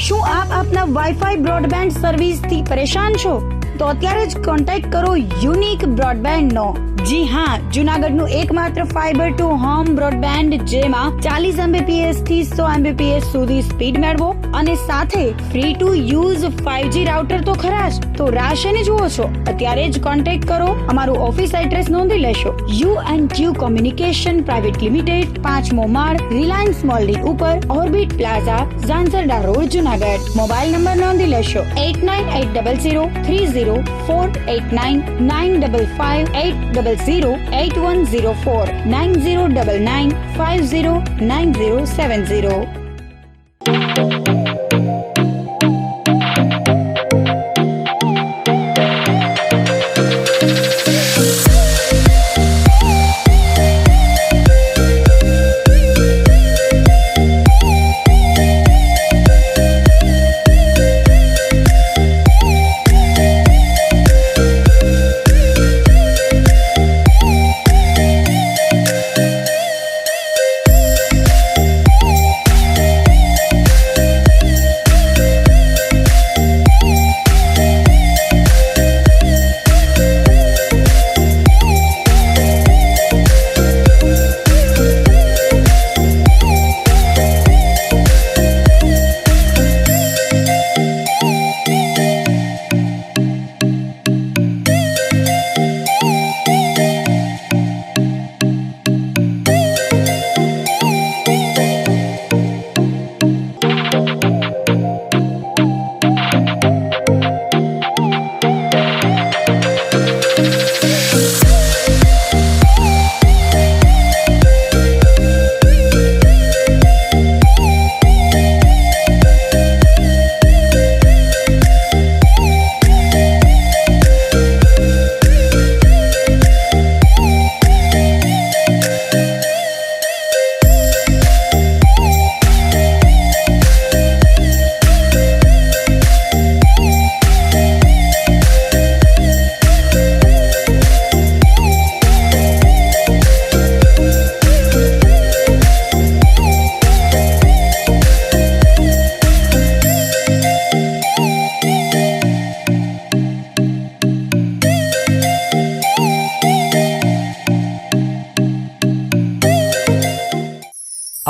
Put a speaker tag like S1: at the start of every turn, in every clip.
S1: શું આપ આપના વાઈફાઈ બ્રોડબેન્ડ સર્વિસથી પરેશાન છો? તો અત્યારે જ કોન્ટેક્ટ કરો યુનિક બ્રોડબેન્ડ નો. જી હા, જૂનાગઢનું એકમાત્ર ફાઈબર ટુ હોમ બ્રોડબેન્ડ, જેમાં 40 Mbps થી 100 Mbps સુધી સ્પીડ મેળવો અને સાથે free to use 5G router તો ખરા જ. તો રાહ શેની જુઓ છો? અત્યારે જ કોન્ટેક્ટ કરો. અમારું ઓફિસ એડ્રેસ નોંધી લેશો. U&Q કોમ્યુનિકેશન પ્રાઇવેટ લિમિટેડ, 5મો માળ, રિલાયન્સ મોલની ઉપર, orbit plaza, Zanzarda road, Junagadh. Mobile number નોંધી લેશો 89800304899558008104 9099509070.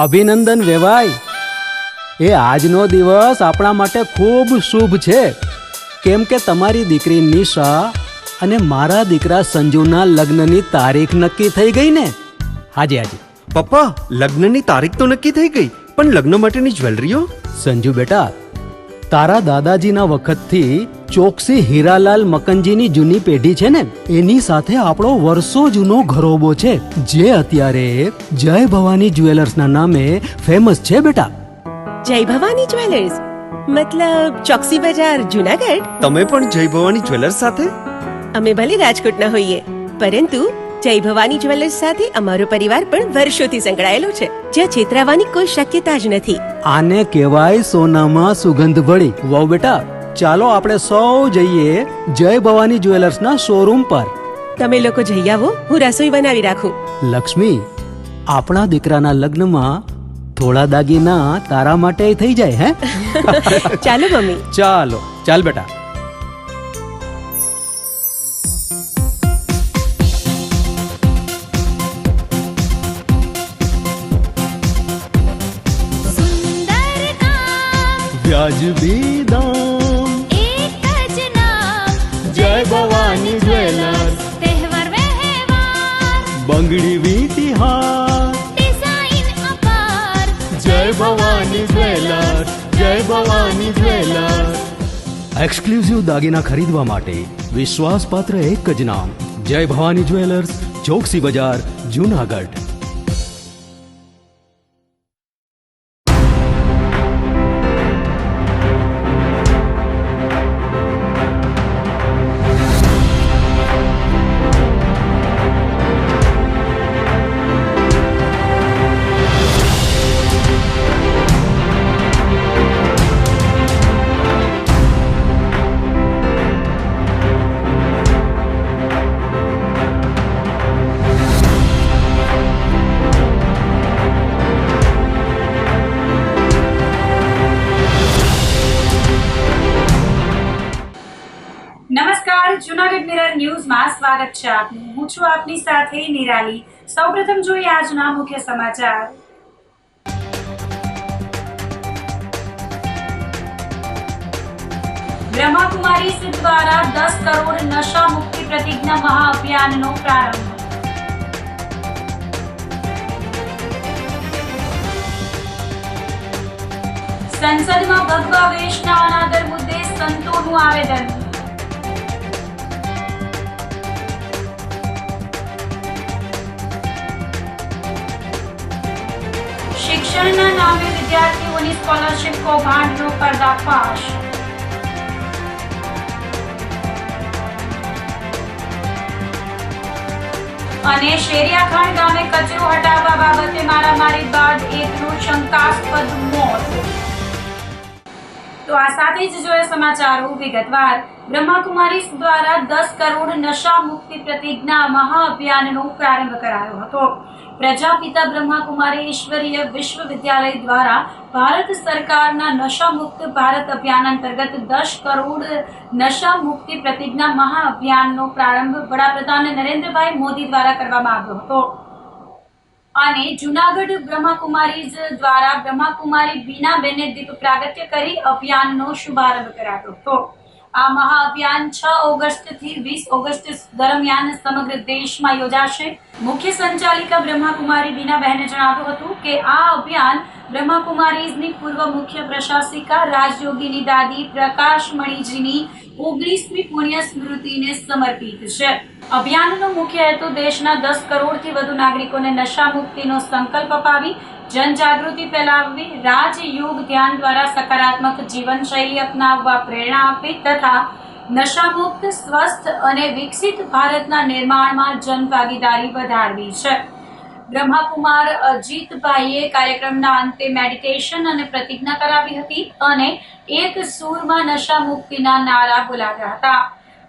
S2: અભિનંદન વેવાય. એ આજનો દિવસ આપણા માટે ખૂબ શુભ છે, કેમ કે તમારી દીકરી નિશા અને મારા દીકરા સંજુના લગ્નની તારીખ નક્કી થઈ ગઈ ને. હાજી હાજી
S3: પપ્પા, લગ્નની તારીખ તો નક્કી થઈ ગઈ, પણ લગ્ન માટેની જ્વેલરીઓ?
S2: સંજુ બેટા, તારા દાદાજીના વખતથી ચોકસી હીરાલાલ મકનજીની જૂની પેઢી છે ને, એની સાથે આપણો વર્ષો જૂનો ઘરોબો છે, જે અત્યારે જય ભવાની જ્વેલર્સના નામે ફેમસ છે બેટા.
S4: જય ભવાની જ્વેલર્સ મતલબ ચોકસી બજાર, જૂનાગઢ?
S3: તમે પણ જય ભવાની જ્વેલર્સ સાથે?
S4: અમે ભલે રાજકોટના હોઈએ, પરંતુ જય ભવાની જ્વેલર્સ સાથે અમારો પરિવાર પણ વર્ષોથી સંકળાયેલો છે, જ્યાં છેતરાવાની કોઈ શક્યતા જ નથી.
S2: આને કહેવાય સોનામાં સુગંધ ભળી. વાવ બેટા, ચાલો આપણે સૌ જઈએ જય ભવાની જ્વેલર્સના શોરૂમ પર.
S4: તમે લોકો જઈ આવો, હું રસોઈ બનાવી રાખું.
S2: લક્ષ્મી, આપણા દીકરાના લગ્નમાં થોડા દાગીના તારા માટે થઈ જાય હે?
S4: ચાલો મમ્મી.
S2: ચાલો ચાલ બેટા. વ્યાજબી દામ,
S5: એક જ નામ,
S2: જય ભવાની જ્વેલર્સ.
S5: તહેવાર વ્યવહાર,
S2: બંગડી વીટી હાર,
S5: ડિઝાઇન અપાર,
S2: જય ભવાની જ્વેલર્સ, જય ભવાની જ્વેલર્સ. એક્સક્લુઝિવ દાગીના ખરીદવા માટે વિશ્વાસપાત્ર એક જ નામ, જય ભવાની જ્વેલર્સ, ચોકસી બજાર, જૂનાગઢ.
S1: જૂનાગઢ મિરર ન્યૂઝમાં સ્વાગત છે આપનું. હું છું આપની સાથે નિરાલી. સૌપ્રથમ જોઈએ આજના મુખ્ય સમાચાર. બ્રહ્માકુમારીઝ દ્વારા 10 કરોડ નશા મુક્તિ પ્રતિજ્ઞા મહાઅભિયાનનો પ્રારંભ. સંસદમાં ભગવા વેશના અનાદર મુદ્દે સંતોનું આવેદન. શિક્ષણના નામે વિદ્યાર્થીઓની સ્કોલરશિપ કૌભાંડનો પર્દાફાશ. અને શેરિયાખાન ગામે કચરો હટાવવા બાબતે મારામારી બાદ એકનું શંકાસ્પદ મોત. તો આ સાથે જ જોઈએ સમાચારો વિગતવાર. બ્રહ્માકુમારીઝ દ્વારા 10 કરોડ નશા મુક્તિ પ્રતિજ્ઞા મહાઅભિયાનનો પ્રારંભ કરાયો હતો. પ્રજાપિતા બ્રહ્માકુમારી ઈશ્વરીય વિશ્વવિદ્યાલય દ્વારા ભારત સરકારના નશા મુક્ત ભારત અભિયાન અંતર્ગત 10 કરોડ નશા મુક્તિ પ્રતિજ્ઞા મહાઅભિયાનનો પ્રારંભ વડાપ્રધાન નરેન્દ્રભાઈ મોદી દ્વારા કરવામાં આવ્યો હતો. અને જૂનાગઢ બ્રહ્માકુમારીઝ દ્વારા બ્રહ્માકુમારી બીનાબેને દીપ પ્રાગટ્ય કરી અભિયાનનો શુભારંભ કરાયો હતો. આ મહાઅભિયાન 6 ઓગસ્ટથી 20 ઓગસ્ટ દરમિયાન સમગ્ર દેશમાં યોજાશે. મુખ્ય સંચાલિકા બ્રહ્માકુમારી બીનાબહેને જણાવ્યું હતું કે આ અભિયાન બ્રહ્માકુમારીઝની પૂર્વ મુખ્ય પ્રશાસિકા રાજયોગીની દાદી પ્રકાશમણીજીની 19મી પુણ્ય સ્મૃતિને સમર્પિત છે. અભિયાનનો મુખ્ય હેતુ દેશના 10 કરોડથી વધુ નાગરિકોને નશા મુક્તિનો સંકલ્પ અપાવી જનજાગૃતિ ફેલાવવી, રાજયોગ ધ્યાન દ્વારા સકારાત્મક જીવનશૈલી અપનાવવા પ્રેરણા આપવી તથા નશામુક્ત, સ્વસ્થ અને વિકસિત ભારતના નિર્માણમાં જનભાગીદારી વધારવી છે. બ્રહ્માકુમાર અજીતભાઈએ કાર્યક્રમના અંતે મેડિટેશન અને પ્રતિજ્ઞા કરાવી હતી અને એક સૂરમાં નશા મુક્તિના નારા બોલાવ્યા હતા.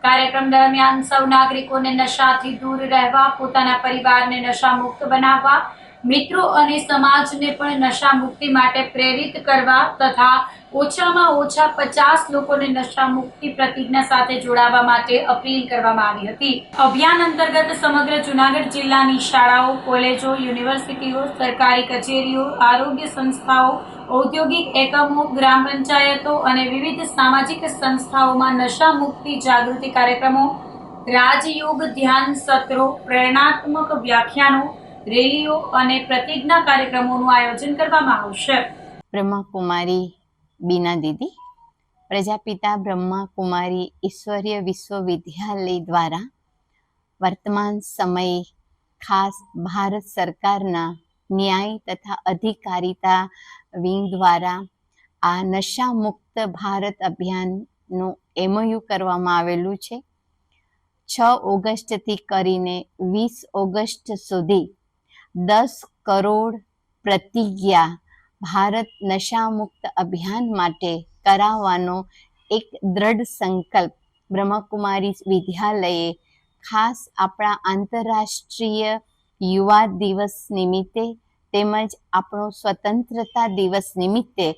S1: કાર્યક્રમ દરમિયાન સૌ નાગરિકોને નશાથી દૂર રહેવા, પોતાના પરિવારને નશા મુક્ત બનાવવા, મિત્રો અને સમાજને પણ નશા મુક્તિ માટે પ્રેરિત કરવા તથા ઓછામાં ઓછા 50 લોકોને નશા મુક્તિ પ્રતિજ્ઞા સાથે જોડાવા માટે અપીલ કરવામાં આવી હતી. અભિયાન અંતર્ગત સમગ્ર જૂનાગઢ જિલ્લાની શાળાઓ, કોલેજો, યુનિવર્સિટીઓ, સરકારી કચેરીઓ, આરોગ્ય સંસ્થાઓ, ઔદ્યોગિક એકમો, ગ્રામ પંચાયતો અને વિવિધ સામાજિક સંસ્થાઓમાં નશા મુક્તિ જાગૃતિ કાર્યક્રમો, રાજયોગ ધ્યાન સત્રો, પ્રેરણાત્મક વ્યાખ્યાનો, રેલીઓ અને પ્રતિજ્ઞા કાર્યક્રમોનું આયોજન કરવામાં આવશે.
S6: બ્રહ્માકુમારી બીના દીદી પ્રજાપિતા બ્રહ્માકુમારી ઈશ્વરીય વિશ્વવિદ્યાલય દ્વારા વર્તમાન સમયે ખાસ ભારત સરકારના ન્યાય તથા અધિકારિતા વિંગ દ્વારા આ નશા મુક્ત ભારત અભિયાનનું MOU કરવામાં આવેલું છે. 6 ઓગસ્ટથી કરીને 20 ઓગસ્ટ સુધી 10 કરોડ પ્રતિજ્ઞા ભારત નશામુક્ત અભિયાન માટે કરાવવાનો એક દ્રઢ સંકલ્પ બ્રહ્માકુમારી વિદ્યાલયે ખાસ આપણા આંતરરાષ્ટ્રીય યુવા દિવસ નિમિત્તે તેમજ આપણો સ્વતંત્રતા દિવસ નિમિત્તે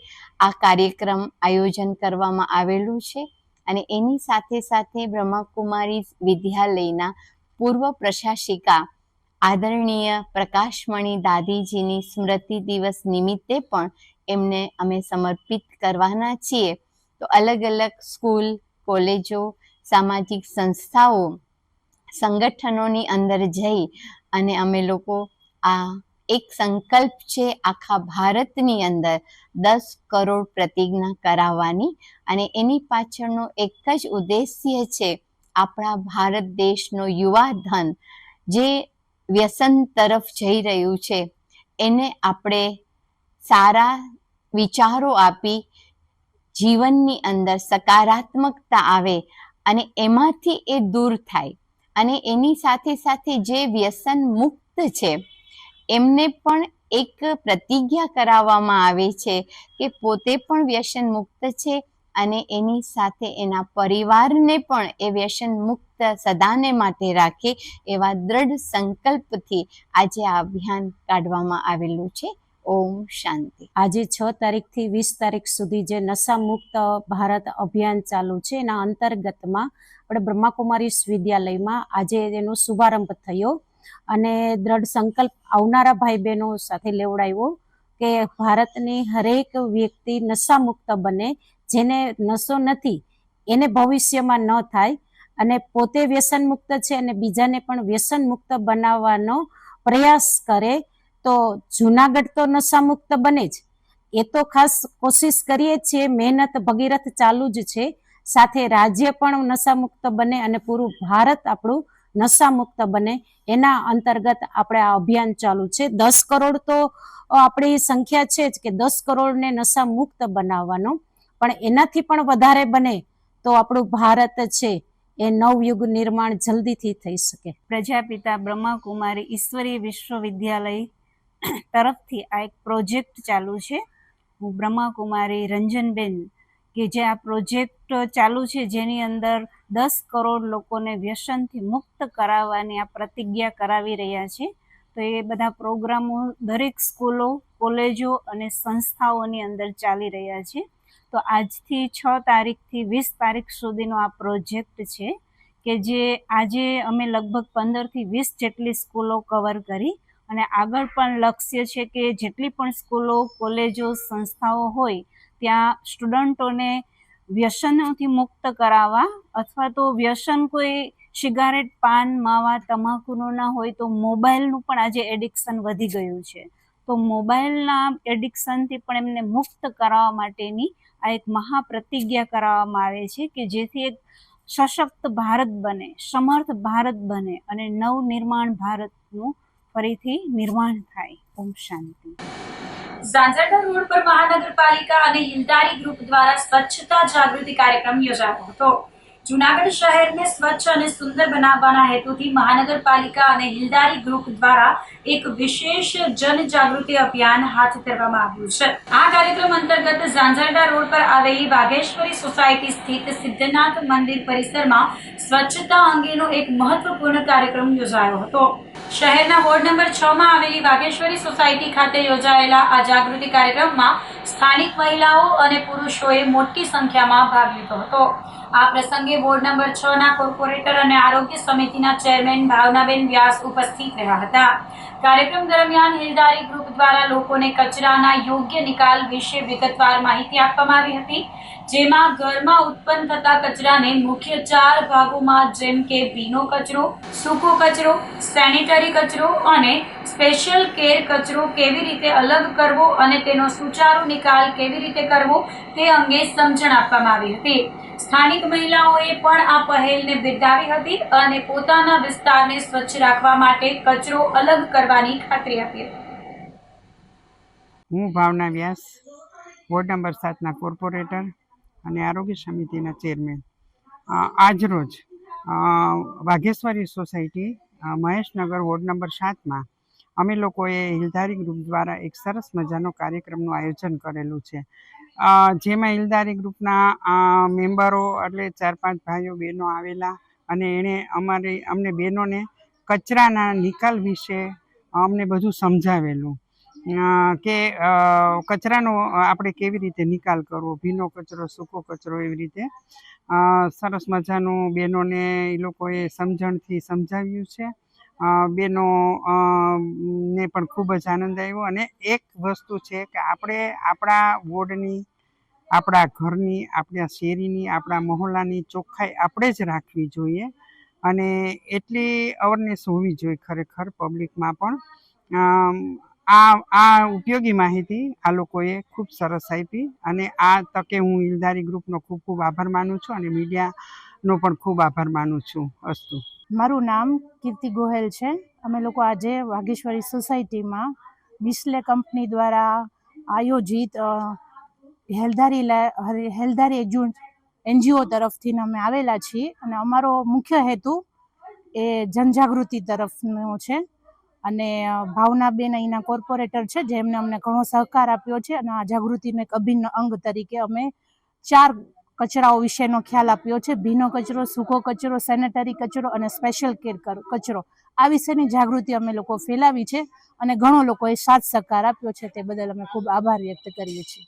S6: આ કાર્યક્રમ આયોજન કરવામાં આવેલું છે. અને એની સાથે સાથે બ્રહ્માકુમારી વિદ્યાલયના પૂર્વ પ્રશાસિકા આદરણીય પ્રકાશમણી દાદીજીની સ્મૃતિ દિવસ નિમિત્તે પણ એમને અમે સમર્પિત કરવાના છીએ. તો અલગ અલગ સ્કૂલ, કોલેજો, સામાજિક સંસ્થાઓ, સંગઠનોની અંદર જઈ અને અમે લોકો આ એક સંકલ્પ છે આખા ભારતની અંદર 10 કરોડ પ્રતિજ્ઞા કરાવવાની. અને એની પાછળનો એક જ ઉદ્દેશ્ય છે આપણા ભારત દેશનો યુવા ધન જે વ્યસન તરફ જઈ રહ્યું છે એને આપણે સારા વિચારો આપી જીવનની અંદર સકારાત્મકતા આવે અને એમાંથી એ દૂર થાય. અને એની સાથે સાથે જે વ્યસન મુક્ત છે એમને પણ એક પ્રતિજ્ઞા કરાવવામાં આવે છે કે પોતે પણ વ્યસન મુક્ત છે અને એની સાથે એના પરિવારને પણ એ વ્યસન મુક્ત સદાને માટે રાખે એવા દ્રઢ સંકલ્પથી આજે આ અભિયાન કાઢવામાં આવેલું છે. ઓમ શાંતિ.
S7: આજે 6 તારીખથી 20 તારીખ સુધી જે નશા મુક્ત ભારત અભિયાન ચાલુ છે એના અંતર્ગતમાં આપણે બ્રહ્માકુમારી વિદ્યાલયમાં આજે એનો શુભારંભ થયો અને દ્રઢ સંકલ્પ આવનારા ભાઈ બહેનો સાથે લેવડાવ્યો કે ભારતની હરેક વ્યક્તિ નશા મુક્ત બને, જેને નશો નથી એને ભવિષ્યમાં ન થાય અને પોતે વ્યસન મુક્ત છે અને બીજાને પણ વ્યસન મુક્ત બનાવવાનો પ્રયાસ કરે. તો જુનાગઢ તો નશા મુક્ત બને જ, એ તો ખાસ કોશિશ કરીએ છીએ, મહેનત ભગીરથ ચાલુ જ છે. સાથે રાજ્ય પણ નશા મુક્ત બને અને પૂરું ભારત આપણું નશા મુક્ત બને, એના અંતર્ગત આપણે આ અભિયાન ચાલુ છે. 10 કરોડ તો આપણી સંખ્યા છે જ કે 10 કરોડને નશા મુક્ત બનાવવાનો, પણ એનાથી પણ વધારે બને તો આપણું ભારત છે એ નવયુગ નિર્માણ જલ્દીથી થઈ શકે.
S8: પ્રજાપિતા બ્રહ્માકુમારી ઈશ્વરીય વિશ્વવિદ્યાલય તરફથી આ એક પ્રોજેક્ટ ચાલુ છે. હું બ્રહ્માકુમારી રંજનબેન કે જે આ પ્રોજેક્ટ ચાલુ છે, જેની અંદર 10 કરોડ લોકોને વ્યસનથી મુક્ત કરાવવાની આ પ્રતિજ્ઞા કરાવી રહ્યા છે. તો એ બધા પ્રોગ્રામો દરેક સ્કૂલો, કોલેજો અને સંસ્થાઓની અંદર ચાલી રહ્યા છે. તો આજથી 6 તારીખથી 20 તારીખ સુધીનો આ પ્રોજેક્ટ છે કે જે આજે અમે લગભગ 15થી 20 જેટલી સ્કૂલો કવર કરી અને આગળ પણ લક્ષ્ય છે કે જેટલી પણ સ્કૂલો, કોલેજો, સંસ્થાઓ હોય ત્યાં સ્ટુડન્ટોને વ્યસનોથી મુક્ત કરાવવા, અથવા તો વ્યસન કોઈ સિગારેટ, પાન, માવા, તમાકુનું ના હોય તો મોબાઈલનું પણ આજે એડિક્શન વધી ગયું છે. તો મોબાઈલના એડિક્શનથી પણ એમને મુક્ત કરાવવા માટેની આ એક મહાપ્રતિજ્ઞા કરાવવામાં આવે છે કે જેથી એક સશક્ત ભારત બને, સમર્થ ભારત બને અને નવનિર્માણ ભારતનું ફરીથી નિર્માણ થાય. ઓમ શાંતિ.
S9: ઝાંઝરગઢ રોડ પર મહાનગરપાલિકા અને હિલદારી ગ્રુપ દ્વારા સ્વચ્છતા જાગૃતિ કાર્યક્રમ યોજાયો હતો. જૂનાગઢ શહેરને સ્વચ્છ અને સુંદર બનાવવાના હેતુથી મહાનગરપાલિકા અને હિલદારી ગ્રુપ દ્વારા એક વિશેષ જનજાગૃતિ અભિયાન હાથ ધરવામાં આવ્યું છે. આ કાર્યક્રમ અંતર્ગત ઝાંઝરડા રોડ પર આવેલી વાઘેશ્વરી સોસાયટી સ્થિત સિદ્ધનાથ મંદિર પરિસરમાં સ્વચ્છતા અંગેનો એક મહત્વપૂર્ણ કાર્યક્રમ યોજાયો હતો. શહેરના વોર્ડ નંબર 6 માં આવેલી વાઘેશ્વરી સોસાયટી ખાતે યોજાયેલા આ જાગૃતિ કાર્યક્રમમાં સ્થાનિક મહિલાઓ અને પુરુષોએ મોટી સંખ્યામાં ભાગ લીધો હતો. આ પ્રસંગે વોર્ડ નંબર 6 ના કોર્પોરેટર અને આરોગ્ય સમિતિના ચેરમેન ભાવનાબેન વ્યાસ ઉપસ્થિત રહ્યા હતા. કાર્યક્રમ દરમિયાન હિલદારી ગ્રુપ દ્વારા લોકોને કચરાના યોગ્ય નિકાલ વિશે વિગતવાર માહિતી આપવામાં આવી હતી, જેમાં ઘરમાં ઉત્પન્ન થતા કચરાને મુખ્ય 4 ભાગોમાં જેમ કે ભીનો કચરો, સૂકો કચરો, સેનિટરી કચરો અને સ્પેશિયલ કેર કચરો કેવી રીતે અલગ કરવો અને તેનો સુચારુ નિકાલ કેવી રીતે કરવો તે અંગે સમજણ આપવામાં આવી હતી. સ્થાનિક મહિલાઓએ પણ આ પહેલને બિરદાવી હતી અને પોતાના વિસ્તારને સ્વચ્છ રાખવા માટે કચરો અલગ કરવાની ખાતરી આપી હતી.
S10: હું ભાવના વ્યાસ, વોર્ડ નંબર 7 ના કોર્પોરેટર અને આરોગ્ય સમિતિના ચેરમેન. આજરોજ વાઘેશ્વરી સોસાયટી, મહેશનગર, વોર્ડ નંબર 7માં અમે લોકોએ હિલધારી ગ્રુપ દ્વારા એક સરસ મજાનો કાર્યક્રમનું આયોજન કરેલું છે. જેમાં હિલધારી ગ્રુપના મેમ્બરો એટલે 4-5 ભાઈઓ બહેનો આવેલા અને એણે અમને બહેનોને કચરાના નિકાલ વિશે અમને બધું સમજાવેલું કે કચરાનો આપણે કેવી રીતે નિકાલ કરવો, ભીનો કચરો, સૂકો કચરો, એવી રીતે સરસ મજાનું બહેનોને એ લોકોએ સમજણથી સમજાવ્યું છે. બહેનો ને પણ ખૂબ જ આનંદ આવ્યો. અને એક વસ્તુ છે કે આપણે આપણા વોર્ડની, આપણા ઘરની, આપણા શેરીની, આપણા મહોલ્લાની ચોખ્ખાઈ આપણે જ રાખવી જોઈએ અને એટલી અવેરનેસ હોવી જોઈએ ખરેખર પબ્લિકમાં પણ. આ ઉપયોગી માહિતી આ લોકોએ ખૂબ સરસ આપી અને આ તકે હું હિલધારી ગ્રુપનો ખૂબ ખૂબ આભાર માનું છું અને મીડિયાનો પણ ખૂબ આભાર માનું છું. અસ્તુ.
S8: મારું નામ કીર્તિ ગોહેલ છે. અમે લોકો આજે વાઘેશ્વરી સોસાયટીમાં બિસ્લે કંપની દ્વારા આયોજિત હેલ્ધારી NGO તરફથી અમે આવેલા છીએ અને અમારો મુખ્ય હેતુ એ જનજાગૃતિ તરફનો છે. અને ભાવનાબેન અહીંના કોર્પોરેટર છે, જેમને અમને ઘણો સહકાર આપ્યો છે અને આ જાગૃતિનો એક અભિન્ન અંગ તરીકે અમે 4 કચરાઓ વિશેનો ખ્યાલ આપ્યો છે: ભીનો કચરો, સૂકો કચરો, સેનેટરી કચરો અને સ્પેશિયલ કેર કચરો.
S11: આ વિશેની જાગૃતિ અમે લોકો ફેલાવી છે અને ઘણો લોકોએ સાથ સહકાર આપ્યો છે. તે બદલ અમે ખૂબ આભાર વ્યક્ત કરીએ છીએ.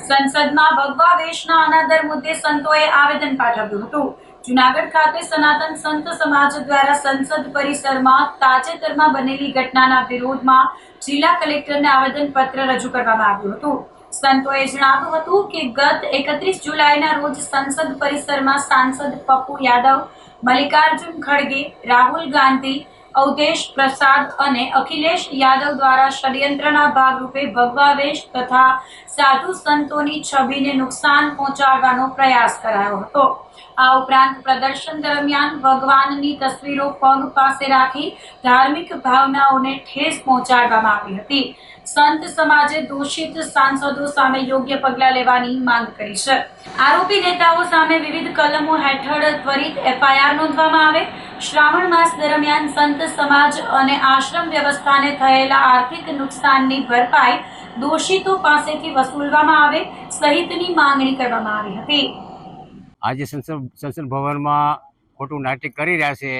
S9: સંસદમાં ભગવા વેશના અનાદર મુદ્દે સંતોએ આવેદન પાઠવ્યું હતું. જૂનાગઢ ખાતે સનાતન સંત સમાજ દ્વારા સંસદ પરિસરમાં તાજેતરમાં બનેલી ઘટનાના વિરોધમાં જિલ્લા કલેક્ટરને આવેદનપત્ર રજૂ કરવામાં આવ્યું હતું. સંતોએ જણાવ્યું હતું કે ગત 31 જુલાઈના રોજ સંસદ પરિસરમાં સાંસદ પપ્પુ યાદવ, મલ્લિકાર્જુન ખડગે, રાહુલ ગાંધી, અવધેશ પ્રસાદ અને અખિલેશ યાદવ દ્વારા ષડયંત્રના ભાગરૂપે ભગવા વેશ તથા સાધુ સંતોની છબીને નુકસાન પહોંચાડવાનો પ્રયાસ કરાયો હતો. આ ઉપરાંત પ્રદર્શન દરમિયાન ભગવાનની તસવીરો પગ પાસે રાખી ધાર્મિક ભાવનાઓને ઠેસ પહોંચાડવામાં આવી હતી. સંત સમાજે દોષિત સાંસદો સામે યોગ્ય પગલાં લેવાની માંગ કરી છે. આરોપી નેતાઓ સામે વિવિધ કલમો હેઠળ ત્વરિત એફઆઈઆર નોંધવામાં આવે. શ્રાવણ માસ દરમિયાન સંત સમાજ અને આશ્રમ વ્યવસ્થાને થયેલા આર્થિક નુકસાનની ભરપાઈ દોષિતો પાસેથી વસૂલવામાં આવે સહિતની માંગણી કરવામાં આવી હતી.
S12: આજે સંસદ ભવનમાં ખોટું નાટક કરી રહ્યા છે.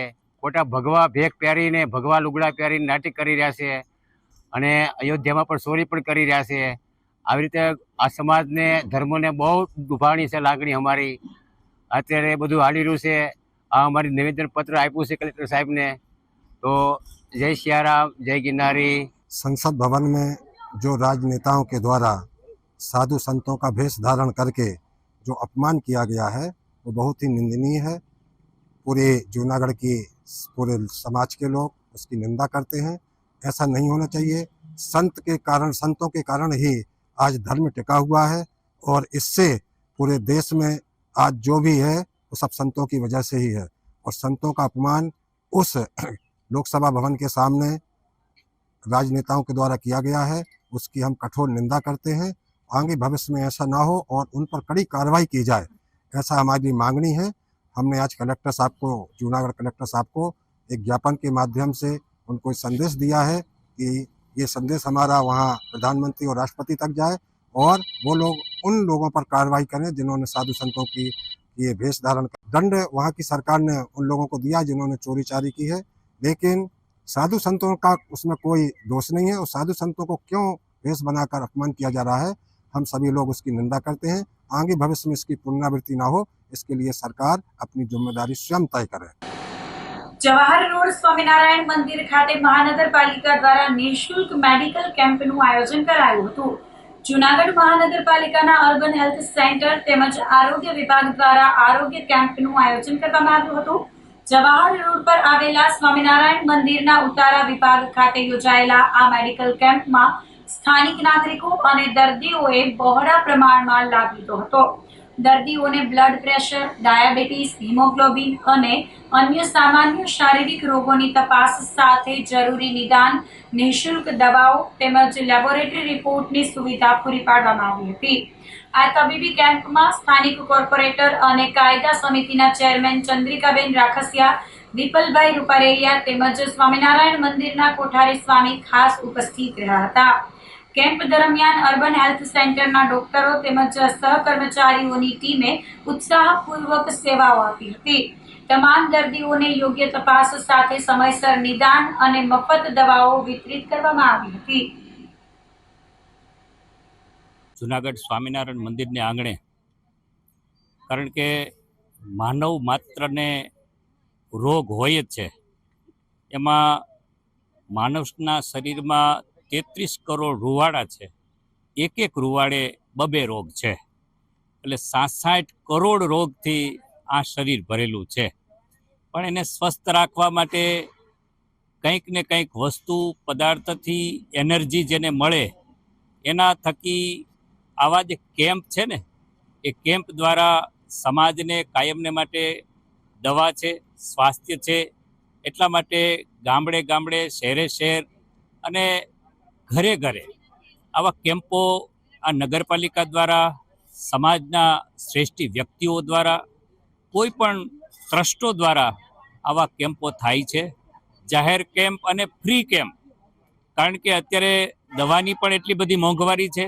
S12: ખોટા ભગવા ભેગ પહેરીને ભગવા લુગડા પહેરીને નાટક કરી રહ્યા છે અને અયોધ્યામાં પણ ચોરી પણ કરી રહ્યા છે. આવી રીતે આ સમાજને ધર્મને બહુ દુભાણી છે લાગણી અમારી. અત્યારે બધું હાલી રહ્યું છે. આ અમારી નિવેદન પત્ર આપ્યું છે कलेक्टर साहब ने. तो जय सियाराम, जय गिरनारी.
S13: संसद भवन में जो राजनेताओं के द्वारा साधु संतों का भेष धारण करके जो अपमान किया गया है वो बहुत ही निंदनीय है. पूरे जूनागढ़ की पूरे समाज के लोग उसकी निंदा करते हैं. ऐसा नहीं होना चाहिए. संतों के कारण ही आज धर्म टिका हुआ है और इससे पूरे देश में आज जो भी है वो सब संतों की वजह से ही है. और संतों का अपमान उस लोकसभा भवन के सामने राजनेताओं के द्वारा किया गया है. उसकी हम कठोर निंदा करते हैं. आगे भविष्य में ऐसा ना हो और उन पर कड़ी कार्रवाई की जाए, ऐसा हमारी मांगनी है. हमने आज कलेक्टर साहब को, जूनागढ़ कलेक्टर साहब को एक ज्ञापन के माध्यम से उनको संदेश दिया है कि ये संदेश हमारा वहाँ प्रधानमंत्री और राष्ट्रपति तक जाए और वो लोग उन लोगों पर कार्रवाई करें जिन्होंने साधु संतों की ये भेष धारण दंड वहाँ की सरकार ने उन लोगों को दिया जिन्होंने चोरी चारी की है. लेकिन साधु संतों का उसमें कोई दोष नहीं है और साधु संतों को क्यों भेष बनाकर अपमान किया जा रहा है, हम सभी लोग उसकी निंदा करते हैं. आगे भविष्य में इसकी पुनरावृत्ति ना हो, इसके लिए सरकार अपनी जिम्मेदारी स्वयं तय करे.
S9: જવાહર રોડ સ્વામિનારાયણ મંદિર ખાતે મહાનગરપાલિકા દ્વારા નિઃશુલ્ક મેડિકલ કેમ્પનું આયોજન કરાયું હતું. જૂનાગઢ મહાનગરપાલિકાના અર્બન હેલ્થ સેન્ટર તેમજ આરોગ્ય વિભાગ દ્વારા આરોગ્ય કેમ્પનું આયોજન કરવામાં આવ્યું હતું. જવાહર રોડ પર આવેલા સ્વામિનારાયણ મંદિરના ઉતારા વિભાગ ખાતે યોજાયેલા આ મેડિકલ કેમ્પમાં સ્થાનિક નાગરિકો અને દર્દીઓએ બહોળા પ્રમાણમાં લાભ લીધો હતો. દર્દીઓને બ્લડ પ્રેશર, ડાયાબિટીસ, હિમોગ્લોબિન અને અન્ય સામાન્ય શારીરિક રોગોની તપાસ સાથે જરૂરી નિદાન, નિઃશુલ્ક દવાઓ તેમજ લેબોરેટરી રિપોર્ટની સુવિધા પૂરી પાડવામાં આવી હતી. આ તબીબી કેમ્પમાં સ્થાનિક કોર્પોરેટર અને કાયદા સમિતિના ચેરમેન ચંદ્રિકાબેન રાખસિયા, દીપલભાઈ રૂપારેલિયા તેમજ સ્વામિનારાયણ મંદિરના કોઠારી સ્વામી ખાસ ઉપસ્થિત રહ્યા હતા. કેમ્પ દરમિયાન અર્બન હેલ્થ સેન્ટરના ડોક્ટરો તેમજ સહકર્મચારીઓની ટીમે ઉત્સાહપૂર્વક સેવાઓ આપી હતી. તમામ દર્દીઓને યોગ્ય તપાસ સાથે સમયસર નિદાન અને મફત દવાઓ વિતરિત કરવામાં આવી હતી.
S12: જૂનાગઢ સ્વામિનારાયણ મંદિરને આંગણે, કારણ કે માનવ માત્રને રોગ હોય જ છે. એમાં માનવના શરીરમાં 33 કરોડ રૂવાડા છે. એક રૂવાડે 2 રોગ છે. એટલે 67 કરોડ રોગથી આ શરીર ભરેલું છે. પણ એને સ્વસ્થ રાખવા માટે કંઈક ને કંઈક વસ્તુ પદાર્થથી એનર્જી જેને મળે એના થકી આવા જે કેમ્પ છે ને એ કેમ્પ દ્વારા સમાજને કાયમને માટે દવા છે, સ્વાસ્થ્ય છે. એટલા માટે ગામડે ગામડે, શહેરે શહેર અને ઘરે ઘરે આવા કેમ્પો આ નગરપાલિકા દ્વારા, સમાજના શ્રેષ્ઠ વ્યક્તિઓ દ્વારા, કોઈ પણ ટ્રસ્ટો દ્વારા આવા કેમ્પો થાય છે. જાહેર કેમ્પ અને ફ્રી કેમ્પ. કારણ કે અત્યારે દવાની પણ એટલી બધી મોંઘવારી છે,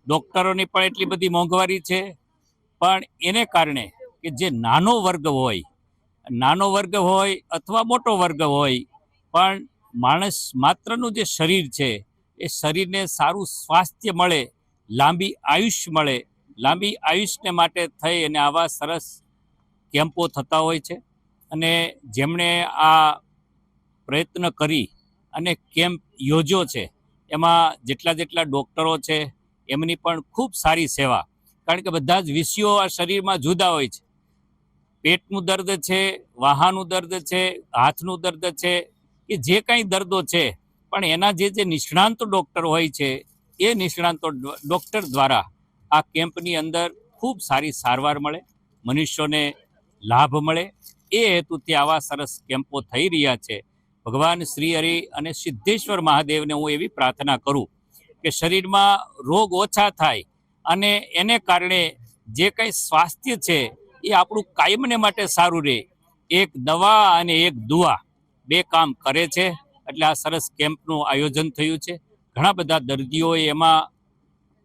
S12: ડૉક્ટરોની પણ એટલી બધી મોંઘવારી છે. પણ એને કારણે કે જે નાનો વર્ગ હોય અથવા મોટો વર્ગ હોય પણ માણસ માત્રનું જે શરીર છે એ શરીરને સારું સ્વાસ્થ્ય મળે, લાંબી આયુષ્ય મળે, લાંબી આયુષ્યને માટે થઈ અને આવા સરસ કેમ્પો થતા હોય છે. અને જેમણે આ પ્રયત્ન કરી અને કેમ્પ યોજ્યો છે એમાં જેટલા ડૉક્ટરો છે એમની પણ ખૂબ સારી સેવા, કારણ કે બધા જ વિષયો આ શરીરમાં જુદા હોય છે. પેટનું દર્દ છે, વાહાનું દર્દ છે, હાથનું દર્દ છે, કે જે કંઈ દર્દો છે, પણ એના જે નિષ્ણાંત ડૉક્ટર હોય છે એ નિષ્ણાંત ડૉક્ટર દ્વારા આ કેમ્પની અંદર ખૂબ સારી સારવાર મળે, મનુષ્યોને લાભ મળે, એ હેતુથી આવા સરસ કેમ્પો થઈ રહ્યા છે. ભગવાન શ્રી હરિ અને સિદ્ધેશ્વર મહાદેવને હું એવી પ્રાર્થના કરું કે શરીરમાં રોગ ઓછા થાય અને એને કારણે જે કંઈ સ્વાસ્થ્ય છે એ આપણું કાયમને માટે સારું રહે. એક દવા અને એક દુઆ બે કામ કરે છે. એટલે આ સરસ કેમ્પનું આયોજન થયું છે. ઘણા બધા દર્દીઓએ એમાં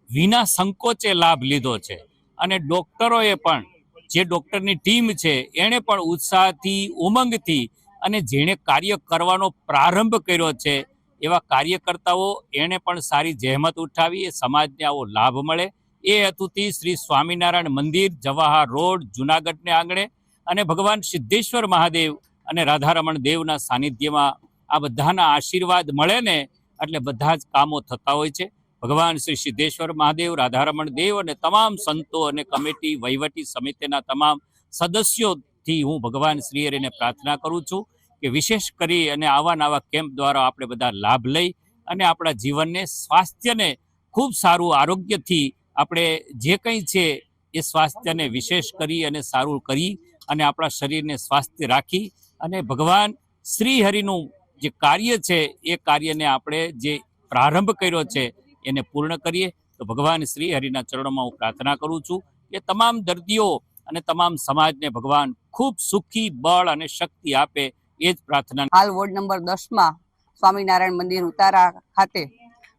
S12: વિના સંકોચે લાભ લીધો છે અને ડૉક્ટરોએ પણ, જે ડૉક્ટરની ટીમ છે એણે પણ ઉત્સાહથી, ઉમંગથી અને જેણે કાર્ય કરવાનો પ્રારંભ કર્યો છે એવા કાર્યકર્તાઓ એણે પણ સારી જહેમત ઉઠાવી, એ સમાજને આવો લાભ મળે એ હેતુથી શ્રી સ્વામિનારાયણ મંદિર, જવાહર રોડ, જૂનાગઢને આંગણે અને ભગવાન સિદ્ધેશ્વર મહાદેવ અને રાધારમણ દેવના સાનિધ્યમાં આ બધાના આશીર્વાદ મળે ને એટલે બધા જ કામો થતા હોય છે. ભગવાન શ્રી સિદ્ધેશ્વર મહાદેવ, રાધારમણ દેવ અને તમામ સંતો અને કમિટી, વહીવટી સમિતિના તમામ સદસ્યોથી હું ભગવાન શ્રી હરિને પ્રાર્થના કરું છું કે વિશેષ કરી અને આવા નવા કેમ્પ દ્વારા આપણે બધા લાભ લઈ અને આપણા જીવનને, સ્વાસ્થ્યને ખૂબ સારું આરોગ્યથી આપણે જે કંઈ છે એ સ્વાસ્થ્યને વિશેષ કરી અને સારું કરી અને આપણા શરીરને સ્વાસ્થ્ય રાખી અને ભગવાન શ્રી હરિનું જે કાર્ય છે એ કાર્યને આપણે જે પ્રારંભ કર્યો છે એને પૂર્ણ કરીએ. તો ભગવાન શ્રી હરિના ચરણોમાં હું પ્રાર્થના કરું છું કે તમામ દર્દીઓ અને તમામ સમાજને ભગવાન ખૂબ સુખી, બળ અને શક્તિ આપે, એ જ પ્રાર્થના.
S14: હાલ વોર્ડ નંબર 10માં સ્વામિનારાયણ મંદિર ઉતારા ખાતે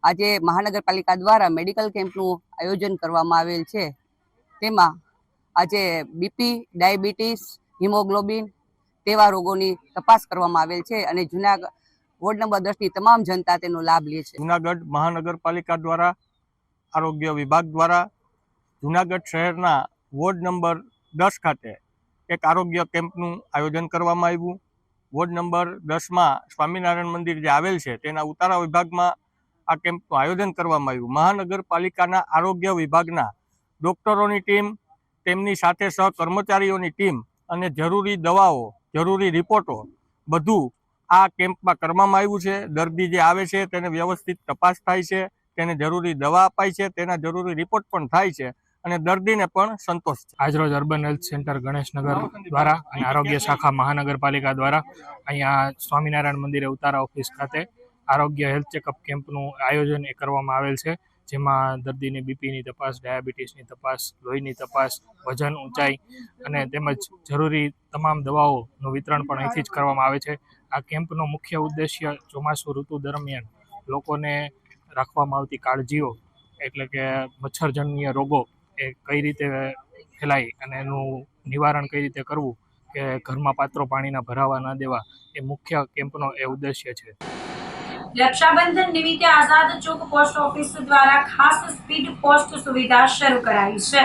S14: આજે મહાનગરપાલિકા દ્વારા મેડિકલ કેમ્પનું આયોજન કરવામાં આવેલ છે. તેમાં આજે બીપી, ડાયાબિટીસ, હિમોગ્લોબિન તેવા રોગોની તપાસ કરવામાં આવેલ છે અને જૂનાગઢ વોર્ડ નંબર 10ની તમામ જનતા તેનો લાભ લે છે.
S15: જૂનાગઢ મહાનગરપાલિકા દ્વારા, આરોગ્ય વિભાગ દ્વારા જૂનાગઢ શહેરના વોર્ડ નંબર 10 ખાતે એક આરોગ્ય કેમ્પનું આયોજન કરવામાં આવ્યું. વોર્ડ નંબર 10માં સ્વામિનારાયણ મંદિર જે આવેલ છે તેના ઉતારા વિભાગમાં આ કેમ્પનું આયોજન કરવામાં આવ્યું. મહાનગરપાલિકાના આરોગ્ય વિભાગના ડૉક્ટરોની ટીમ, તેમની સાથે સહકર્મચારીઓની ટીમ અને જરૂરી દવાઓ, જરૂરી રિપોર્ટો બધું આ કેમ્પમાં કરવામાં આવ્યું છે. દર્દી જે આવે છે તેને વ્યવસ્થિત તપાસ થાય છે, તેને જરૂરી દવા અપાય છે, તેના જરૂરી રિપોર્ટ પણ થાય છે અને દર્દીને પણ સંતોષ છે.
S16: આજરોજ અર્બન હેલ્થ સેન્ટર ગણેશનગર દ્વારા અને આરોગ્ય શાખા મહાનગરપાલિકા દ્વારા અહીંયા સ્વામિનારાયણ મંદિરે ઉતારા ઓફિસ ખાતે આરોગ્ય હેલ્થ ચેકઅપ કેમ્પનું આયોજન કરવામાં આવેલ છે. જેમાં દર્દીની બીપીની તપાસ, ડાયાબિટીસની તપાસ, લોહીની તપાસ, વજન, ઊંચાઈ અને તેમજ જરૂરી તમામ દવાઓનું વિતરણ પણ અહીંથી જ કરવામાં આવે છે. આ કેમ્પનો મુખ્ય ઉદ્દેશ્ય ચોમાસું ઋતુ દરમિયાન લોકોને રાખવામાં આવતી કાળજીઓ, એટલે કે મચ્છરજન્ય રોગો એ કઈ રીતે ફેલાય અને એનું નિવારણ કઈ રીતે કરવું, કે ઘરમાં પાત્રો પાણીના ભરાવા ન દેવા, એ મુખ્ય કેમ્પનો એ ઉદ્દેશ્ય છે.
S9: રક્ષાબંધન નિમિત્તે આઝાદ ચોક પોસ્ટ ઓફિસ દ્વારા ખાસ સ્પીડ પોસ્ટ સુવિધા શરૂ કરાઈ છે.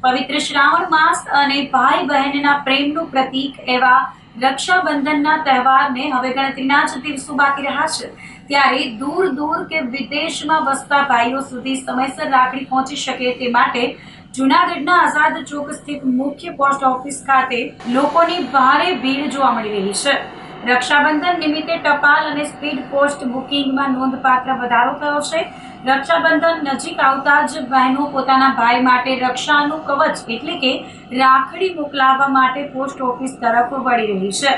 S9: પવિત્ર શ્રાવણ માસ અને ભાઈ બહેનના પ્રેમનું પ્રતીક એવા રક્ષાબંધનના તહેવારને હવે ગણતરીના જ દિવસો બાકી રહ્યા છે. ત્યારે દૂર દૂર કે વિદેશમાં વસતા ભાઈઓ સુધી સમયસર રાખડી પહોંચી શકે તે માટે જૂનાગઢના આઝાદ ચોક સ્થિત મુખ્ય પોસ્ટ ઓફિસ ખાતે લોકોની ભારે ભીડ જોવા મળી રહી છે. રક્ષાબંધન નિમિત્તે ટપાલ અને સ્પીડ પોસ્ટ બુકિંગમાં નોંધપાત્ર વધારો થયો છે. રક્ષાબંધન નજીક આવતા જ બહેનો પોતાના ભાઈ માટે રક્ષાનું કવચ એટલે કે રાખડી મોકલાવવા માટે પોસ્ટ ઓફિસ તરફ વળી રહી છે.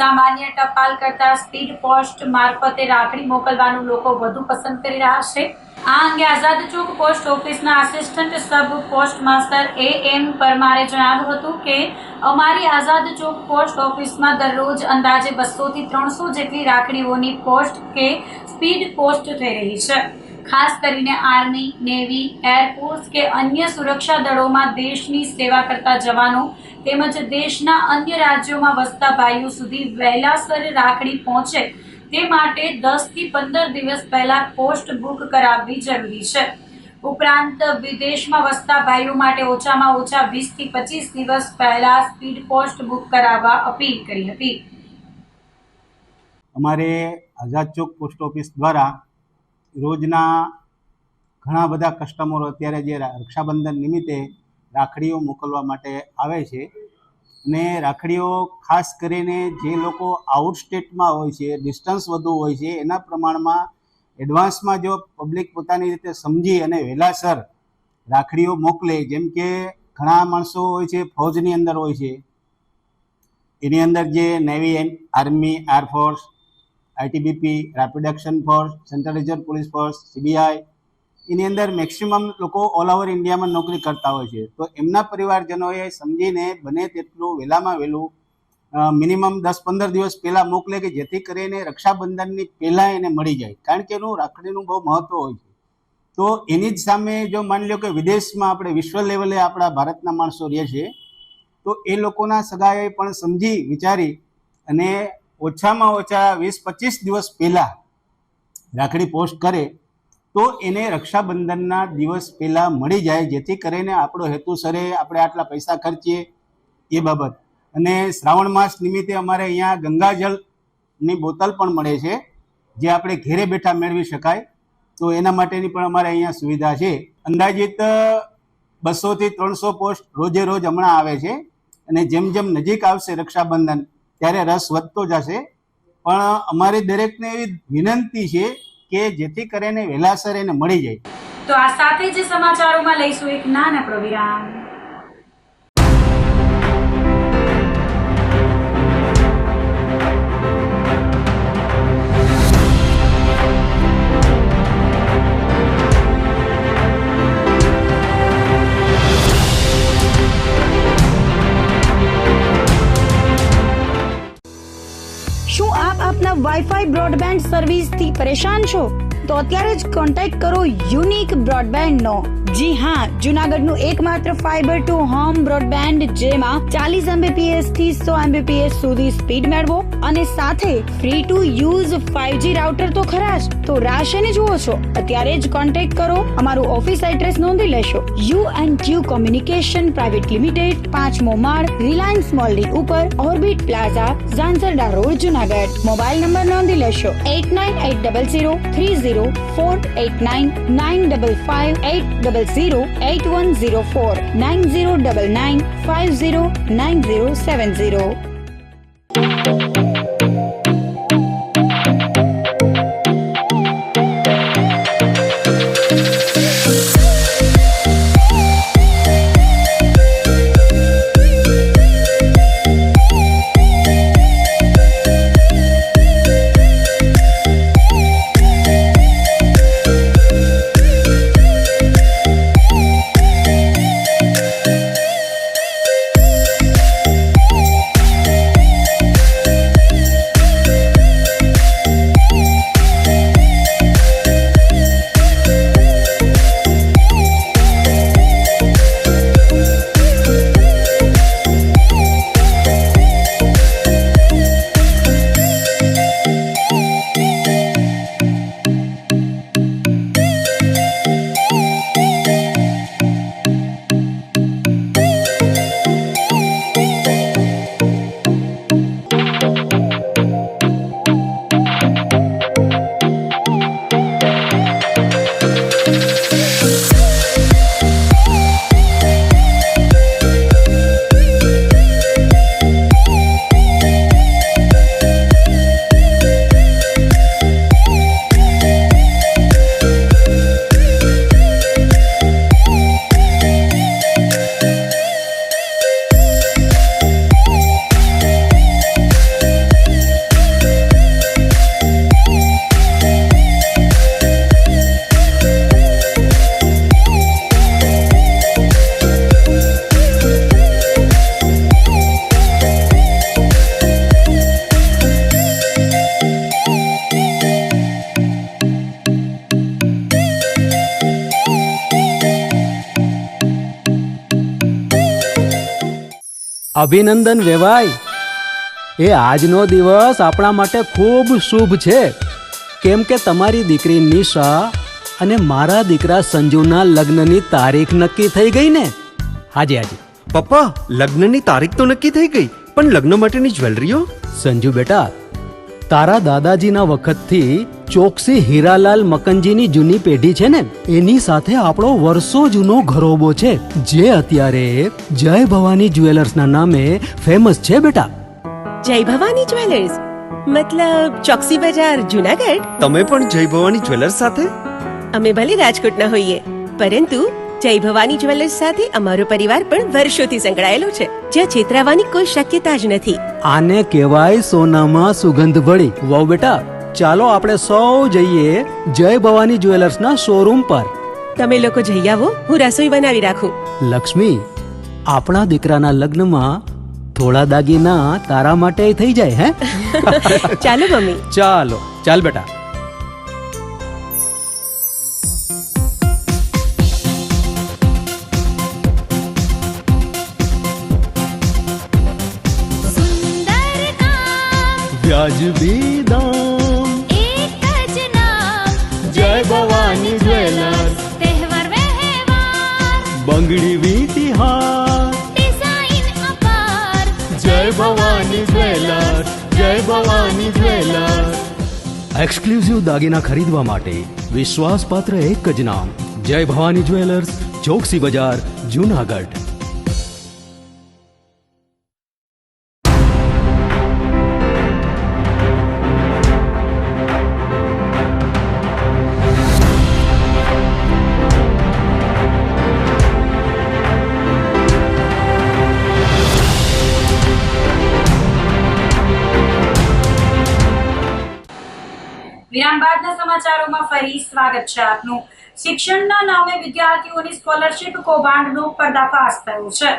S9: સામાન્ય ટપાલ કરતા સ્પીડ પોસ્ટ મારફતે રાખડી મોકલવાનું લોકો વધુ પસંદ કરી રહ્યા છે. આ અંગે આઝાદ ચોક પોસ્ટ ઓફિસના assistant sub post master AM પરમારે જણાવ્યું હતું કે અમારી આઝાદ ચોક પોસ્ટ ઓફિસમાં દરરોજ અંદાજે 200 થી 300 જેટલી રાખડીઓની પોસ્ટ કે સ્પીડ પોસ્ટ થઈ રહી છે. ખાસ કરીને આર્મી, નેવી, એરફોર્સ કે અન્ય સુરક્ષા દળોમાં દેશની સેવા કરતા જવાનો તેમજ દેશના અન્ય રાજ્યોમાં વસતા ભાઈઓ સુધી વહેલાસર રાખડી પહોંચે તે માટે 10 થી 15 દિવસ પહેલા પોસ્ટ બુક કરાવવી જરૂરી છે. ઉપરાંત વિદેશમાં વસતા ભાઈઓ માટે ઓછામાં ઓછા 20 થી 25 દિવસ પહેલા સ્પીડ પોસ્ટ બુક કરાવવા અપીલ કરી હતી.
S17: અમારે આઝાદ ચોક પોસ્ટ ઓફિસ દ્વારા રોજના ઘણા બધા કસ્ટમરો અત્યારે જે રક્ષાબંધન નિમિત્તે રાખડીઓ મોકલવા માટે આવે છે અને રાખડીઓ ખાસ કરીને જે લોકો આઉટ સ્ટેટમાં હોય છે, ડિસ્ટન્સ વધુ હોય છે, એના પ્રમાણમાં એડવાન્સમાં જો પબ્લિક પોતાની રીતે સમજી અને વહેલાસર રાખડીઓ મોકલે, જેમ કે ઘણા માણસો હોય છે ફૌજની અંદર હોય છે, એની અંદર જે navy, army, air force, ITBP, rapid action force, central reserve police force, CBI, એની અંદર મેક્સિમમ લોકો ઓલ ઓવર ઇન્ડિયામાં નોકરી કરતા હોય છે. તો એમના પરિવારજનોએ સમજીને બને તેટલું વહેલામાં વહેલું મિનિમમ 10-15 દિવસ પહેલાં મોકલે કે જેથી કરીને રક્ષાબંધનની પહેલાં એને મળી જાય, કારણ કે એનું રાખડીનું બહુ મહત્ત્વ હોય છે. તો એની જ સામે જો માની લો કે વિદેશમાં આપણે વિશ્વ લેવલે આપણા ભારતના માણસો રહે છે, તો એ લોકોના સગાએ પણ સમજી વિચારી અને ઓછામાં ઓછા 20-25 દિવસ પહેલાં રાખડી પોસ્ટ કરે તો એને રક્ષાબંધનના દિવસ પહેલાં મળી જાય, જેથી કરીને આપણો હેતુ સરે, આપણે આટલા પૈસા ખર્ચીએ એ બાબત. અને શ્રાવણ માસ નિમિત્તે અમારે અહીંયા ગંગાજળની બોટલ પણ મળે છે, જે આપણે ઘેરે બેઠા મેળવી શકાય. તો એના માટેની પણ અમારે અહીંયા સુવિધા છે. અંદાજિત 200 થી 300 પોસ્ટ રોજે રોજ હમણાં આવે છે અને જેમ જેમ નજીક આવશે રક્ષાબંધન ત્યારે રસ વધતો જશે. પણ અમારી દરેકને એવી વિનંતી છે કે જેથી કરીને વહેલાસર એને મળી જાય.
S9: તો આ સાથે જ સમાચારોમાં લઈશું એક નાનકડો વિરામ.
S1: શું આપ આપના વાઈફાઈ બ્રોડબેન્ડ સર્વિસથી પરેશાન છો? તો અત્યારે જ કોન્ટેક્ટ કરો યુનિક બ્રોડબેન્ડનો. જી હા, જુનાગઢનું એકમાત્ર ફાઈબર ટુ હોમ બ્રોડબેન્ડ, જેમાં 40 Mbps થી 100 Mbps સુધી સ્પીડ મેળવો અને સાથે free to use 5G router તો ખરા જ. તો રાહ શેની જુઓ છો? અત્યારે જ કોન્ટેક્ટ કરો. અમારું ઓફિસ એડ્રેસ નોંધી લેશો. U&Q કોમ્યુનિકેશન પ્રાઇવેટ લિમિટેડ, 5મો માળ, રિલાયન્સ મોલની ઉપર, orbit plaza, Zanzarda road, Junagadh. Mobile number નોંધી લેશો 8980030489 955-800-8104 9099509070.
S2: અભિનંદન વેવાય, એ આજનો દિવસ આપણા માટે ખૂબ શુભ છે, કેમ કે તમારી દીકરી નિશા અને મારા દીકરા સંજુના લગ્નની તારીખ નક્કી થઈ ગઈ ને. હાજી હાજી.
S3: પપ્પા, લગ્નની તારીખ તો નક્કી થઈ ગઈ, પણ લગ્ન માટેની જ્વેલરીઓ?
S2: સંજુ બેટા, તારા દાદાજીના વખતથી ચોકસી હીરાલાલ મકનજીની જૂની પેઢી છે ને, એની સાથે આપણો વર્ષો જૂનો ઘરોબો છે, જે અત્યારે જય ભવાની જ્વેલર્સના નામે ફેમસ છે બેટા.
S4: જય ભવાની જ્વેલર્સ મતલબ ચોકસી બજાર જુનાગઢ?
S3: તમે પણ જય ભવાની જ્વેલર્સ સાથે?
S4: અમે ભલે રાજકોટના હોઈએ, પરંતુ જય ભવાની જ્વેલર્સ સાથે અમારો પરિવાર પણ વર્ષોથી સંકળાયેલો છે, જ્યાં છેતરાવાની કોઈ શક્યતા જ નથી.
S2: આને કહેવાય સોનામાં સુગંધ ભળી. વાવ બેટા, ચાલો આપણે સૌ જઈએ જય ભવાની જ્વેલર્સના શોરૂમ પર.
S4: તમે લોકો જઈ આવો, હું રસોઈ બનાવી રાખું.
S2: લક્ષ્મી, આપણા દીકરાના લગ્નમાં થોડા દાગીના તારા માટે થઈ જાય હે?
S4: ચાલો મમ્મી.
S2: ચાલો ચાલ બેટા. વ્યાજબી દામ,
S5: એક જ નામ,
S2: જય ભવાની જ્વેલર્સ.
S5: તહેવાર વ્યવહાર,
S2: બંગડી વીટી હાર,
S5: ડિઝાઇન અપાર,
S2: જય ભવાની જ્વેલર્સ, જય ભવાની જ્વેલર્સ. એક્સક્લુઝિવ દાગીના ખરીદવા માટે વિશ્વાસપાત્ર એક જ નામ, જય ભવાની જ્વેલર્સ, ચોકસી બજાર, જુનાગઢ.
S9: વિરામ બાદના સમાચારોમાં ફરી સ્વાગત છે આપનું. શિક્ષણના નામે વિદ્યાર્થીઓની સ્કોલરશીપ કૌભાંડનો પર્દાફાશ થયો છે.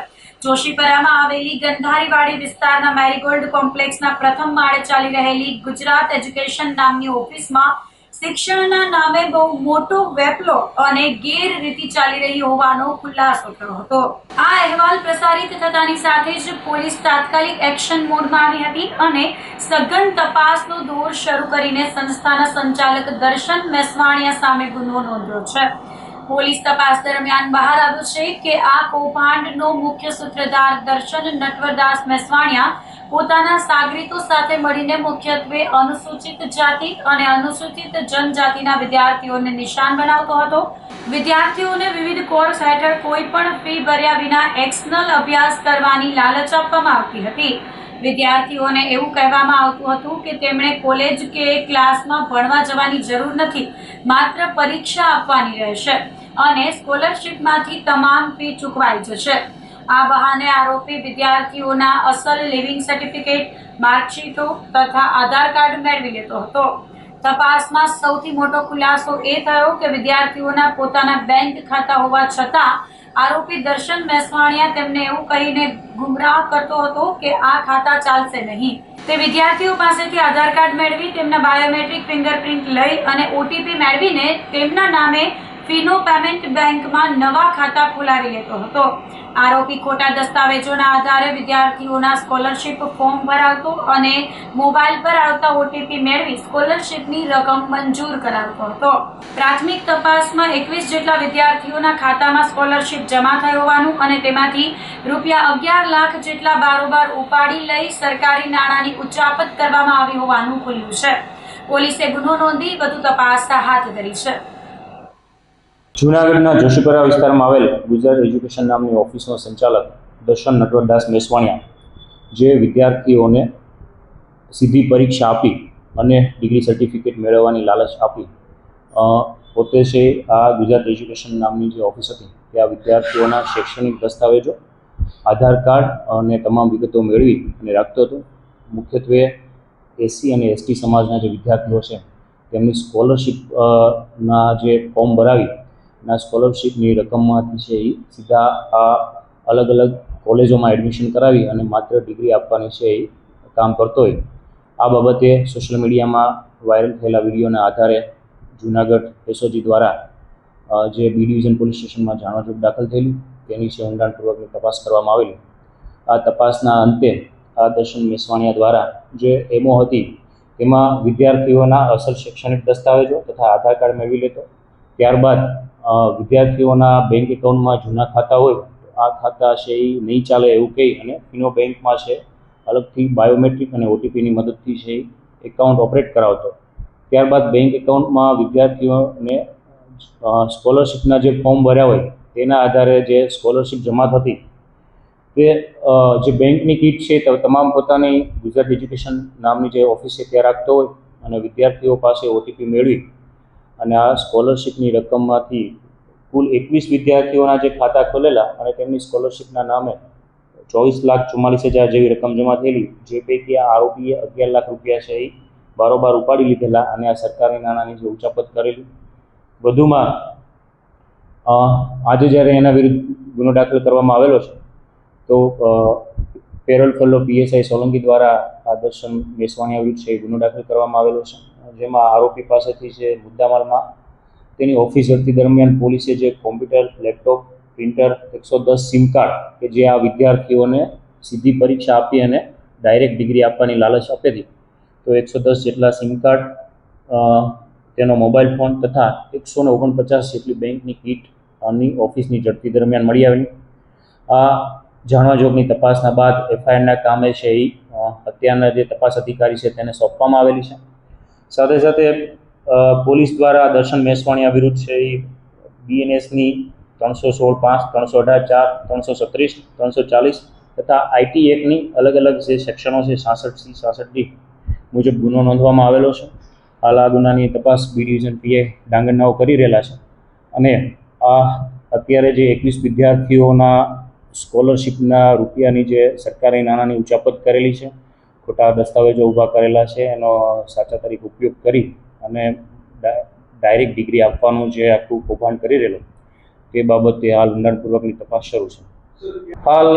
S9: જોશીપરામાં આવેલી ગંધારીવાડી વિસ્તારના મેરીગોલ્ડ કોમ્પ્લેક્સના પ્રથમ માળે ચાલી રહેલી ગુજરાત એજ્યુકેશન નામની ઓફિસમાં શિક્ષણના નામે બહુ મોટો વેપલો અને ગેરરીતિ ચાલી રહી હોવાનો ખુલાસો થયો હતો. આ અહેવાલ પ્રસારિત થતાની સાથે જ પોલીસ તાત્કાલિક એક્શન મોડમાં આવી હતી અને સઘન તપાસનો દોર શરૂ કરીને સંસ્થાના સંચાલક દર્શન મેસવાણિયા સામે ગુનો નોંધ્યો છે. પોલીસ તપાસ દરમિયાન બહાર આવ્યું છે કે આ કૌભાંડનો મુખ્ય સૂત્રધાર દર્શન નટવરદાસ મેસવાણિયા પોતાના સાગરીતો સાથે મળીને મુખ્યત્વે અનુસૂચિત જાતિ અને અનુસૂચિત જનજાતિના વિદ્યાર્થીઓને નિશાન બનાવતો હતો. વિદ્યાર્થીઓને વિવિધ કોર્સ હેઠળ કોઈ પણ ફી ભર્યા વિના એક્સટર્નલ અભ્યાસ કરવાની લાલચ આપવામાં આવતી હતી. વિદ્યાર્થીઓને એવું કહેવામાં આવતું હતું કે તેમણે કોલેજ કે ક્લાસમાં ભણવા જવાની જરૂર નથી, માત્ર પરીક્ષા આપવાની રહેશે અને સ્કોલરશીપમાંથી તમામ ફી ચૂકવાઈ જશે. આ બહાને આરોપી વિદ્યાર્થીઓના અસલ લિવિંગ સર્ટિફિકેટ, માર્કશીટો તથા આધાર કાર્ડ મેળવી લેતો હતો. તપાસમાં સૌથી મોટો ખુલાસો એ થયો કે વિદ્યાર્થીઓના પોતાના બેંક ખાતા હોવા છતાં આરોપી દર્શન મેસવાણિયા તેમને એવું કહીને ગુમરાહ કરતો હતો કે આ ખાતા ચાલશે નહીં. તે વિદ્યાર્થીઓ પાસેથી આધાર કાર્ડ મેળવી તેમના બાયોમેટ્રિક ફિંગરપ્રિન્ટ લઈ અને ઓટીપી મેળવીને તેમના નામે ફીનો પેમેન્ટ બેંકમાં નવા ખાતા ખોલાવી લેતો હતો. આરોપી ખોટા દસ્તાવેજોના આધારે વિદ્યાર્થીઓના સ્કોલરશીપ ફોર્મ ભરાવતો અને મોબાઈલ પર આવતા ઓટીપી મેળવી સ્કોલરશીપની રકમ મંજૂર કરાવતો હતો. પ્રાથમિક તપાસમાં 21 જેટલા વિદ્યાર્થીઓના ખાતામાં સ્કોલરશીપ જમા થઈ હોવાનું અને તેમાંથી રૂપિયા 11 લાખ જેટલા બારોબાર ઉપાડી લઈ સરકારી નાણાંની ઉચાપત કરવામાં આવી હોવાનું ખુલ્યું છે. પોલીસે ગુનો નોંધી વધુ તપાસ હાથ ધરી છે.
S18: જૂનાગઢના જોશીપરા વિસ્તારમાં આવેલ ગુજરાત એજ્યુકેશન નામની ઓફિસનો સંચાલક દર્શન નટવરદાસ મેસવાણિયા, જે વિદ્યાર્થીઓને સીધી પરીક્ષા આપી અને ડિગ્રી સર્ટિફિકેટ મેળવવાની લાલચ આપી પોતે છે આ ગુજરાત એજ્યુકેશન નામની જે ઓફિસ હતી ત્યાં વિદ્યાર્થીઓના શૈક્ષણિક દસ્તાવેજો, આધાર કાર્ડ અને તમામ વિગતો મેળવી અને રાખતો હતો. મુખ્યત્વે એસસી અને એસટી સમાજના જે વિદ્યાર્થીઓ છે તેમની સ્કોલરશીપના જે ફોર્મ ભરાવી ના સ્કોલરશીપની રકમમાંથી છે એ સીધા આ અલગ અલગ કોલેજોમાં એડમિશન કરાવી અને માત્ર ડિગ્રી આપવાની છે એ કામ કરતો હોય. આ બાબતે સોશિયલ મીડિયામાં વાયરલ થયેલા વિડીયોના આધારે જૂનાગઢ એસઓજી દ્વારા જે બી ડિવિઝન પોલીસ સ્ટેશનમાં જાણવાજોગ દાખલ થયેલી તેની છે ઊંડાણપૂર્વકની તપાસ કરવામાં આવેલી. આ તપાસના અંતે દર્શન મેસવાણિયા દ્વારા જે એમઓ હતી તેમાં વિદ્યાર્થીઓના અસલ શૈક્ષણિક દસ્તાવેજો તથા આધાર કાર્ડ મેળવી લેતો. ત્યારબાદ વિદ્યાર્થીઓના બેંક એકાઉન્ટમાં જૂના ખાતા હોય તો આ ખાતા છે એ નહીં ચાલે એવું કહી અને ફિનો બેંકમાં છે અલગથી બાયોમેટ્રિક અને ઓટીપીની મદદથી છે એકાઉન્ટ ઓપરેટ કરાવતો. ત્યારબાદ બેંક એકાઉન્ટમાં વિદ્યાર્થીઓને સ્કોલરશિપના જે ફોર્મ ભર્યા હોય તેના આધારે જે સ્કોલરશિપ જમા થતી તે જે બેંકની કીટ છે તે તમામ પોતાની ગુજરાત એજ્યુકેશન નામની જે ઓફિસ છે ત્યાં રાખતો હોય અને વિદ્યાર્થીઓ પાસે ઓટીપી મેળવી અને આ સ્કોલરશિપની રકમમાંથી કુલ 21 વિદ્યાર્થીઓના જે ખાતા ખોલેલા અને તેમની સ્કોલરશિપના નામે 24,44,000 જેવી રકમ જમા થયેલી, જે પૈકી આ આરોપીએ 11 લાખ રૂપિયા છે એ બારોબાર ઉપાડી લીધેલા અને આ સરકારી નાણાંની જે ઉચાપત કરેલી. વધુમાં આજે જ્યારે એના વિરુદ્ધ ગુનો દાખલ કરવામાં આવેલો છે તો પેરોલ ફેલો પીએસઆઈ સોલંકી દ્વારા આ દર્શન મેસવાણિયા વિરુદ્ધ છે ગુનો દાખલ કરવામાં આવેલો છે, જેમાં આરોપી પાસેથી છે મુદ્દામાલમાં તેની ઓફિસ ઝડપી દરમિયાન પોલીસે જે computer, laptop, printer, 110 sim card કે જે આ વિદ્યાર્થીઓને સીધી પરીક્ષા આપી અને ડાયરેક્ટ ડિગ્રી આપવાની લાલચ આપી હતી, તો 110 જેટલા સિમ કાર્ડ, તેનો મોબાઈલ ફોન તથા 149 જેટલી બેંકની કીટ આની ઓફિસની ઝડપી દરમિયાન મળી આવેલી. આ જાણવા જોગની તપાસના બાદ એફઆઈઆરના કામે છે એ અત્યારના જે તપાસ અધિકારી છે તેને સોંપવામાં આવેલી છે. સાથે સાથે પોલીસ દ્વારા દર્શન મેસવાણિયા વિરુદ્ધ છે એ બીએનએસની 316(5), 318(4), 337, 340 તથા આઈટી એક્ટની અલગ અલગ જે સેક્શનો છે 66C, 66D મુજબ ગુનો નોંધવામાં આવેલો છે. હાલ આ ગુનાની તપાસ બી ડિવિઝન પીએ ડાંગરનાઓ કરી રહેલા છે અને આ અત્યારે જે 21 વિદ્યાર્થીઓના સ્કોલરશિપના રૂપિયાની જે સરકારી નાણાંની ઉચાપત કરેલી છે, ખોટા દસ્તાવેજો ઊભા કરેલા છે, એનો સાચા તરીકે ઉપયોગ કરી અને ડાયરેક્ટ ડિગ્રી આપવાનું જે આખું કૌભાંડ કરી રહેલું તે બાબતે હાલ ઊંડાણપૂર્વકની તપાસ શરૂ છે. હાલ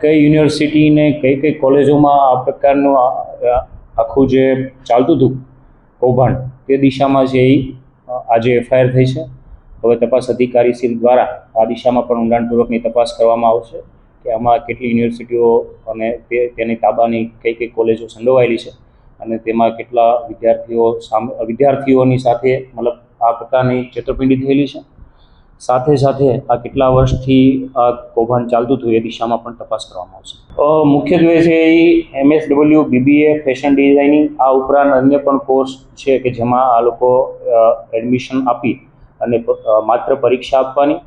S18: કઈ યુનિવર્સિટી ને કઈ કોલેજોમાં આ પ્રકારનું આખું જે ચાલતું હતું કૌભાંડ તે દિશામાં છે એ આજે એફઆઈઆર થઈ છે. હવે તપાસ અધિકારીશ્રી દ્વારા આ દિશામાં પણ ઊંડાણપૂર્વકની તપાસ કરવામાં આવશે કે આમાં કેટલી યુનિવર્સિટીઓ અને તેની તાબાની કઈ કોલેજો સંડોવાયેલી છે અને તેમાં કેટલા વિદ્યાર્થીઓની સાથે મતલબ આ પ્રકારની છેતરપિંડી થયેલી છે. સાથે સાથે આ કેટલા વર્ષથી આ કૌભાંડ ચાલતું હતું એ દિશામાં પણ તપાસ કરવામાં આવશે. મુખ્યત્વે છે એ MSW, BBA, ફેશન ડિઝાઇનિંગ આ ઉપરાંત અન્ય પણ કોર્સ છે કે જેમાં આ લોકો એડમિશન આપી અને માત્ર પરીક્ષા આપવાની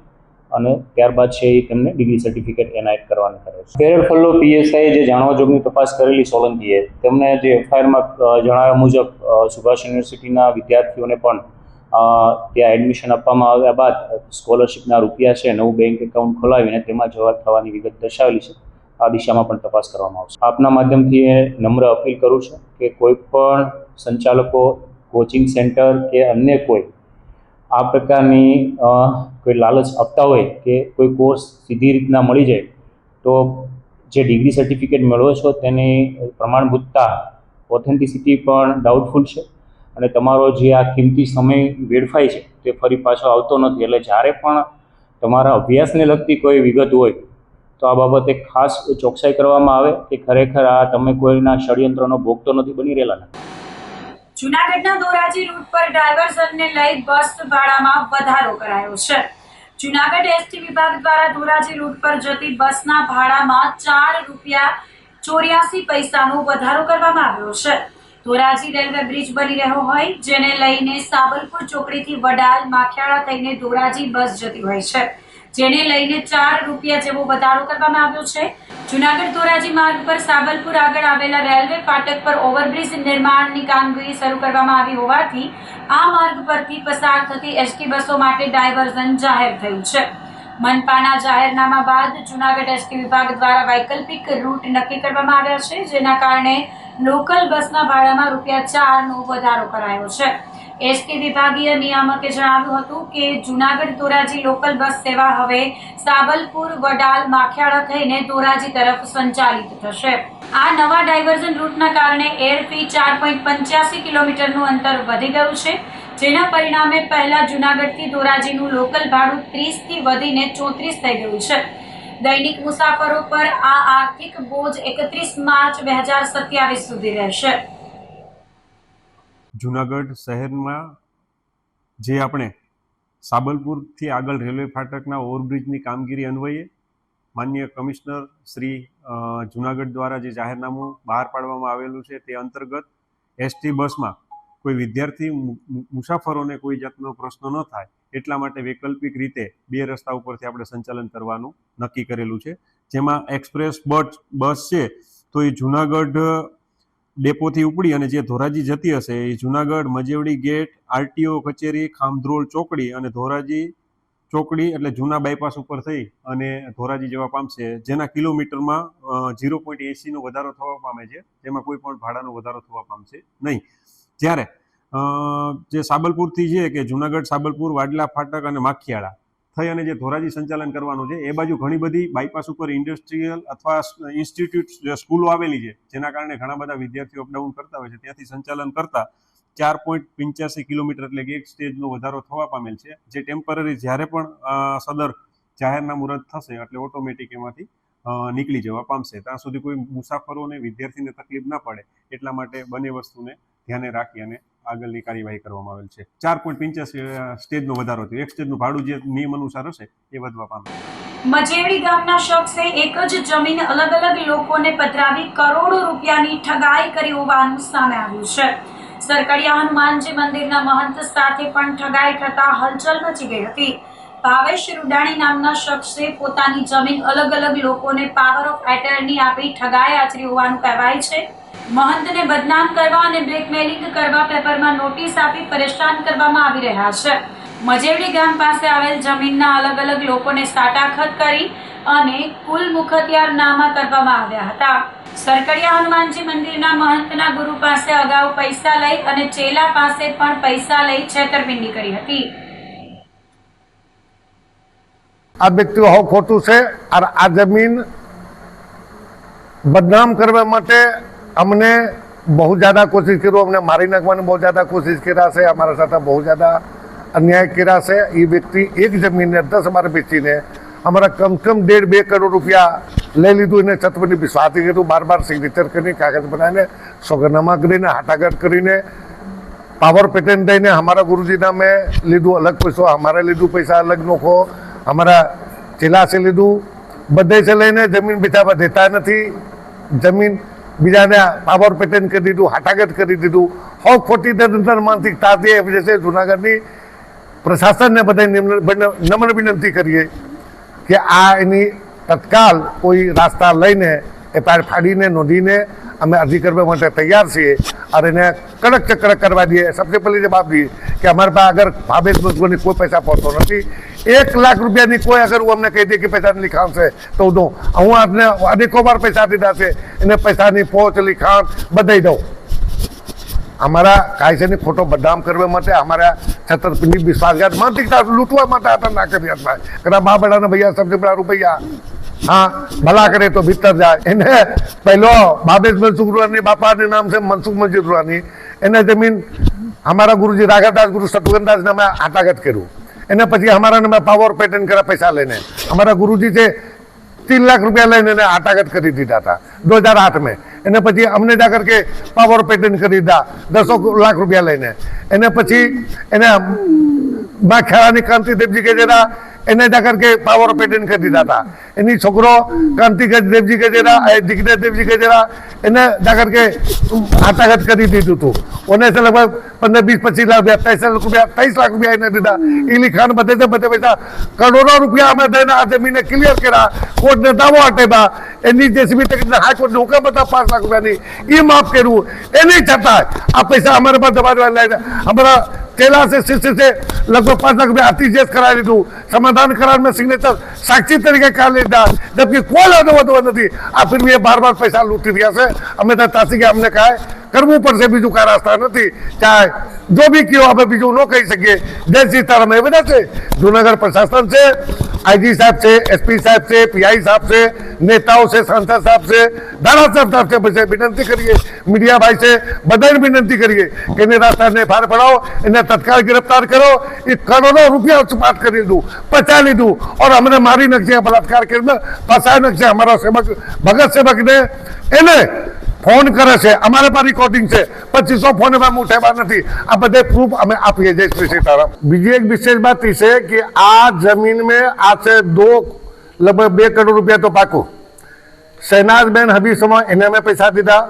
S18: અને ત્યારબાદ છે એ તેમને ડિગ્રી સર્ટિફિકેટ એનાયત કરવાની કરે છે. પેરોલ ફેલો પીએસઆઈ જે જાણવા જોગની તપાસ કરેલી સોલંકીએ તેમને જે એફઆઈઆરમાં જણાવ્યા મુજબ સુભાષ યુનિવર્સિટીના વિદ્યાર્થીઓને પણ ત્યાં એડમિશન આપવામાં આવ્યા બાદ સ્કોલરશિપના રૂપિયા છે નવું બેંક એકાઉન્ટ ખોલાવીને તેમાં જવા થવાની વિગત દર્શાવેલી છે. આ દિશામાં પણ તપાસ કરવામાં આવશે. આપના માધ્યમથી એ નમ્ર અપીલ કરું છું કે કોઈ પણ સંચાલકો, કોચિંગ સેન્ટર કે અન્ય કોઈ આ પ્રકારની કોઈ લાલચ આપતા હોય કે કોઈ કોર્સ સીધી રીતના મળી જાય તો જે ડિગ્રી સર્ટિફિકેટ મેળવો છો તેની પ્રમાણભૂતતા, ઓથેન્ટિસિટી પણ ડાઉટફુલ છે અને તમારો જે આ કિંમતી સમય વેડફાય છે તે ફરી પાછો આવતો નથી. એટલે જ્યારે પણ તમારા અભ્યાસને લગતી કોઈ વિગત હોય તો આ બાબતે ખાસ ચોકસાઈ કરવામાં આવે કે ખરેખર આ તમે કોઈના ષડયંત્રનો ભોગ તો નથી બની રહેલા.
S9: જૂનાગઢના ધોરાજી રૂટ પર ડાયવર્ઝનને લઈ બસ ભાડામાં વધારો કરાયો છે. જૂનાગઢ એસટી વિભાગ દ્વારા ધોરાજી રૂટ પર જતી બસના ભાડામાં ₹4.84 વધારો કરવામાં આવ્યો છે. ધોરાજી રેલવે બ્રિજ બની રહ્યો હોય જેને લઈને સાબલપુર ચોકડીથી વડાલ, માખિયાળા થઈને ધોરાજી બસ જતી હોય છે, જેને લઈને ₹4 જેવો વધારો કરવામાં આવ્યો છે. જૂનાગઢ ધોરાજી માર્ગ પર સાબલપુર આગળ આવેલા રેલવે ફાટક પર ઓવરબ્રિજ નિર્માણની કામગીરી શરૂ કરવામાં આવી હોવાથી આ માર્ગ પરથી પસાર થતી એસટી બસો માટે ડાયવર્ઝન જાહેર થયું છે. મનપાના જાહેરનામા બાદ જૂનાગઢ એસટી વિભાગ દ્વારા વૈકલ્પિક રૂટ નક્કી કરવામાં આવ્યા છે, જેના કારણે લોકલ બસના ભાડામાં ₹4નો વધારો કરાયો છે. એસટી વિભાગીય નિયામકે જણાવ્યું હતું કે જૂનાગઢ ધોરાજી લોકલ બસ સેવા હવે સાબલપુર, વડાલ, માખિયાળા થઈને ધોરાજી તરફ સંચાલિત થશે. આ નવા ડાયવર્ઝન રૂટના કારણે એરથી 4.85 કિલોમીટરનું અંતર વધી ગયું છે, જેના પરિણામે પહેલા જૂનાગઢથી ધોરાજીનું લોકલ ભાડું 30થી વધીને 34 થઈ ગયું છે. દૈનિક મુસાફરો પર આ આર્થિક બોજ 31 માર્ચ 2027 સુધી રહેશે.
S19: જુનાગઢ શહેરમાં જે આપણે સાબલપુરથી આગળ રેલવે ફાટકના ઓવરબ્રિજની કામગીરી અન્વયે માનનીય કમિશનર શ્રી જુનાગઢ દ્વારા જે જાહેરનામું બહાર પાડવામાં આવેલું છે તે અંતર્ગત એસટી બસમાં કોઈ વિદ્યાર્થી મુસાફરોને કોઈ જાતનો પ્રશ્ન ન થાય એટલા માટે વૈકલ્પિક રીતે 2 રસ્તા ઉપરથી આપણે સંચાલન કરવાનું નક્કી કરેલું છે. જેમાં એક્સપ્રેસ બસ છે તો એ જુનાગઢ ડેપોથી ઉપડી અને જે ધોરાજી જતી હશે એ જુનાગઢ મજેવડી ગેટ, આરટીઓ કચેરી, ખામધ્રોળ ચોકડી અને ધોરાજી ચોકડી એટલે જૂના બાયપાસ ઉપર થઈ અને ધોરાજી જવા પામશે, જેના કિલોમીટરમાં 0.80નો વધારો થવા પામે છે, જેમાં કોઈ પણ ભાડાનો વધારો થવા પામશે નહીં. જ્યારે જે સાબલપુરથી છે કે જુનાગઢ સાબલપુર વાડલા ફાટક અને માખિયાળા થઈ અને જે ધોરાજી સંચાલન કરવાનું છે એ બાજુ ઘણી બધી બાયપાસ ઉપર ઇન્ડસ્ટ્રીયલ અથવા ઇન્સ્ટિટ્યૂટ સ્કૂલો આવેલી છે, જેના કારણે ઘણા બધા વિદ્યાર્થીઓ અપડાઉન કરતા હોય છે. ત્યાંથી સંચાલન કરતા 4.85 કિલોમીટર એટલે કે 1 સ્ટેજનો વધારો થવા પામેલ છે, જે ટેમ્પરરી જ્યારે પણ સદર જાહેરનામું રદ થશે એટલે ઓટોમેટિક એમાંથી નીકળી જવા પામશે. ત્યાં સુધી કોઈ મુસાફરોને વિદ્યાર્થીને તકલીફ ના પડે એટલા માટે બંને વસ્તુને ધ્યાને રાખી અને આગળની કાર્યવાહી કરવામાં આવેલ છે. 4.85 સ્ટેજનો વધારો થયો, 1 સ્ટેજનું ભાડું જે નિયમ અનુસાર હશે એ વધવા પામે.
S9: મજેવડી ગામના શખ્સે એક જ જમીન અલગ અલગ લોકોને પધરાવી કરોડો રૂપિયાની ઠગાઈ કરી હોવાનું સામે આવ્યું છે. સરકડિયા હનુમાનજી મંદિરના મહંત સાથે પણ ઠગાઈ થતા હલચલ મચી ગઈ હતી. ભાવેશ રૂડાણી નામના શખ્સે પોતાની જમીન અલગ અલગ લોકોને પાવર ઓફ એટર્ની આપી ઠગાઈ આચરી હોવાનું કહેવાય છે. મહંતને બદનામ કરવા અને બ્લેકમેલિંગ કરવા પેપરમાં નોટિસ આપી પરેશાન કરવામાં આવી રહ્યા છે. મજેવડી ગામ પાસે આવેલ જમીનના અલગ અલગ લોકોને સાટાખત કરી અને કુલ મુખત્યારનામા કરવામાં આવ્યા હતા. સરકડિયા હનુમાનજી મંદિરના મહંતના ગુરુ પાસે અગાઉ પૈસા લઈ અને ચેલા પાસે પણ પૈસા લઈ છેતરપિંડી કરી હતી.
S20: આ વ્યક્તિ બહુ ખોટું છે અને આ જમીન બદનામ કરવા માટે અમને બહુ જ્યાદા કોશિશ કર્યો, અમને મારી નાખવાની બહુ જ્યાદા કોશિશ કર્યા છે, અમારા સાથે બહુ જ્યાદા અન્યાય કર્યા છે. એ વ્યક્તિ એક જમીનને 10 બાર બેચીને અમારા કમ સે કમ 1.5-2 કરોડ રૂપિયા લઈ લીધું. એને છત્રની વિશ્વાસી કર્યું, 12 સિગ્નેચર કરીને કાગળ બનાવીને સોગંદનામા કરીને હાટાઘાટ કરીને પાવર પેટર્ન દઈને અમારા ગુરુજી નામે લીધું, અલગ પૈસો અમારે લીધું, પૈસા અલગ નોખો અમારા ચેલા છે લીધું, બધે છે લઈને જમીન બીજા દેતા નથી. જમીન બીજાને પાવર પેટર્ન કરી દીધું, હાટાઘાટ કરી દીધું. હો ખોટી નિરંતર માનસિકતા છે. એ વજહ જુનાગઢની પ્રશાસનને બધા નમ્ર વિનંતી કરીએ કે આ એની તત્કાલ કોઈ રાસ્તા લઈને એફઆઈઆર ફાડીને નોંધીને અમે અરજી કરવા માટે તૈયાર છીએ और इन्हें कड़क से कड़क करवा दिए. सबसे पहली जब बात दी कि हमारे पास अगर भावेश मुझको कोई पैसा पहुँचो नहीं, 1 लाख रुपया नहीं कोई अगर वो हमने कह दिया कि पैसा लिखान से तो दो हूँ आपने अनेकों बार पैसा दीदा से इन्हें पैसा नहीं पहुँच लिखान बधाई दो. हमारा कायसे ने खोटो बदनाम करवा माटे हमारा छतरपिंडी विश्वासघात मानसिकता लूटवा माटे आता ना कभी आता करा बा बड़ा ने भैया सबसे बड़ा रुपया हाँ भला करे तो भीतर जाए. इन्हें पहलो भावेश मनसुख रुरानी बापा ने नाम से मनसुख मस्जिद रुरानी इन्हें जमीन हमारा गुरुजी राघवदास गुरु सतगंदास ने मैं हाटाघाट करूँ. इन्हें પછી हमारा ने मैं पावर पेटर्न करा पैसा लेने हमारा गुरुजी से 3 लाख रुपया लेने ने हाटाघाट कर दीदा था 2008 में. એને પછી અમને જા કરકે પાવર પેટર્ન કરી દીધા 10 લાખ રૂપિયા લઈને. એને પછી એને માખેરાની કાંતિદેવજી કે જરા એને જા કરકે પાવર પેટર્ન કરી દીધા હતા. એની છોકરો કાંતિદેવજી કે જરા દિગ્નેશદેવજી કે જરા એને જા કરકે હાટાઘાટ કરી દીધું હતું. ઓને से लगभग 15-20-25 लाख रुपया 23 लाख रुपया એને દીધા. ઈલી ખાન બધે પૈસા કરોડો રૂપિયા અમે દઈને આ જમીને ક્લિયર કર્યા. કોર્ટને દાવો હટેબા એની જેસીબી તકલીફ હાઈકોર્ટને હુકમ હતા 5 लाख रुपया नहीं माफ करूँ एनी छता आ पैसा हमारे पास दबा हमारा चेला से शिष्य से लगभग 5 लाख रुपया आरटीजीएस करा लीधु. समाधान करार में सिग्नेचर साक्षी तरीके कर लीधा जबकि कोई लादो नहीं. आ फिर भी ये बार पैसा लूटी दिया से हमें तासी के हमने कहा કરવું પડશે, બીજું કાંઈ રસ્તા નથી. ચાહે જો બી કયો આપણે બીજું ન કહી શકીએ. જય સીતારામ. એ બધા છે, જુનાગઢ પ્રશાસન છે, આઈજી સાહેબ છે, એસપી સાહેબ છે, પીઆઈ સાહેબ છે, નેતાઓ છે, સાંસદ સાહેબ છે, ધારાસભ્ય સાહેબ છે. પછી વિનંતી કરીએ મીડિયા ભાઈ છે, બધાને વિનંતી કરીએ કે એને રાસ્તાને ફાર પડાવો, એને તત્કાળ गिरफ्तार करो. ये करोड़ों रुपया चुपाट कर लीधું, પચા લીધું, और हमने मारी नक्शे बलात्कार करने फसाए नक्शे. हमारा सेवक भगत सेवक ने એને ફોન કરે છે, અમારે પર રેકોર્ડિંગ છે, 2500 ફોન એમાં ઉઠાવ્યા નથી. આ બધે પ્રૂફ અમે આપીએ. જય શ્રી સીતારામ. બીજી એક વિશેષ बात ये है कि आ जमीन में आज से लगभग 2 करोड़ रुपया तो पाकू. शहनाज बेन हबी समय એને મેં પૈસા દીધા,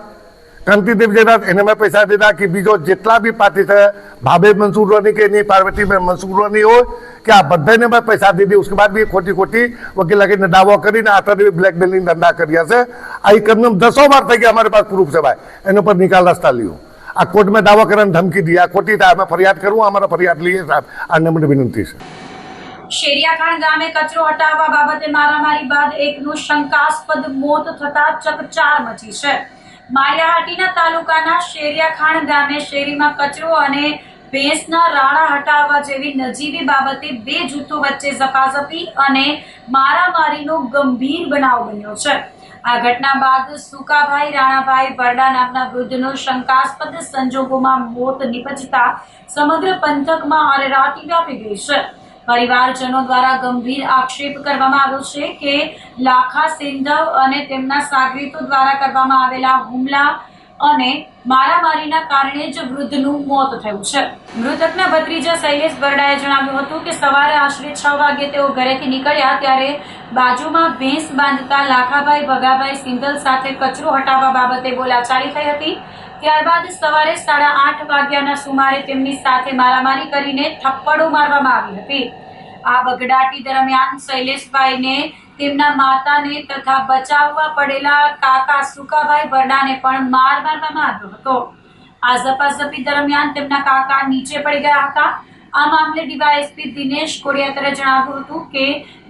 S20: કાંતિદેવ જયરાજ એને મેં પૈસા દીધા કે બીજો જેટલા બી પાર્ટી છે, ભાભે મંસૂરોની કે નહીં, પાર્વતી બેન મંસૂરોની હોય કે આ બધાને મેં પૈસા દીધી. उसके बाद भी ખોટી વકીલ લગીને દાવો કરીને આટલા બ્લેકમેલિંગ ધંધા કર્યા છે. આ કમ 10 વાર થઈ ગયા. અમારી પાસે પ્રૂફ છે ભાઈ, એના પર નિકાલ રસ્તા લ્યો. આ કોર્ટમાં દાવો કરવાની ધમકી દી, આ ખોટી થાય. અમે ફરિયાદ કરું, અમારા ફરિયાદ લઈએ સાહેબ. આ મને વિનંતી છે.
S9: શેરિયાખાણ ગામે કચરો હટાવવા બાબતે મારામારી બાદ એકનું શંકાસ્પદ મોત થતા ચકચાર મચી છે. માળિયાહાટીના તાલુકાના શેરિયાખાણ ગામે શેરીમાં કચરો અને ભેંસના રાડા હટાવવા જેવી નજીવી બાબતે 2 જૂથો વચ્ચે ઝપાઝપી અને મારામારીનો ગંભીર બનાવ બન્યો છે. આ ઘટના બાદ સુકાભાઈ રાણાભાઈ ભરડા નામના વૃદ્ધનું શંકાસ્પદ સંજોગોમાં મોત નિપજતા સમગ્ર પંથકમાં અરેરાટી વ્યાપી ગઈ છે. પરિવારજનો દ્વારા ગંભીર આક્ષેપ કરવામાં આવ્યો છે કે લાખા સિંધવ અને તેમના સાગરીતો દ્વારા કરવામાં આવેલા હુમલા અને મારામારીના કારણે જ વૃદ્ધનું મોત થયું છે. મૃતકના ભત્રીજા શૈલેષ બરડાએ જણાવ્યું હતું કે સવારે આશરે 6 વાગે તેઓ ઘરેથી નીકળ્યા ત્યારે બાજુમાં ભેંસ બાંધતા લાખાભાઈ ભગાભાઈ સિંધલ સાથે કચરો હટાવવા બાબતે બોલાચાલી થઈ હતી. ત્યારબાદ સવારે 8:30 વાગ્યાના સુમારે તેમની સાથે મારામારી કરીને થપ્પડો મારવામાં આવી હતી. આ બગડાટી દરમિયાન શૈલેષભાઈને તેમના માતાને તથા બચાવવા પડેલા કાકા સુકાભાઈ ભરડાને પણ માર મારવામાં આવ્યો હતો. આ ઝપાઝપી દરમિયાન તેમના કાકા નીચે પડી ગયા હતા. આ મામલે ડીવાયએસપી દિનેશ કોડિયાતરે જણાવ્યું હતું કે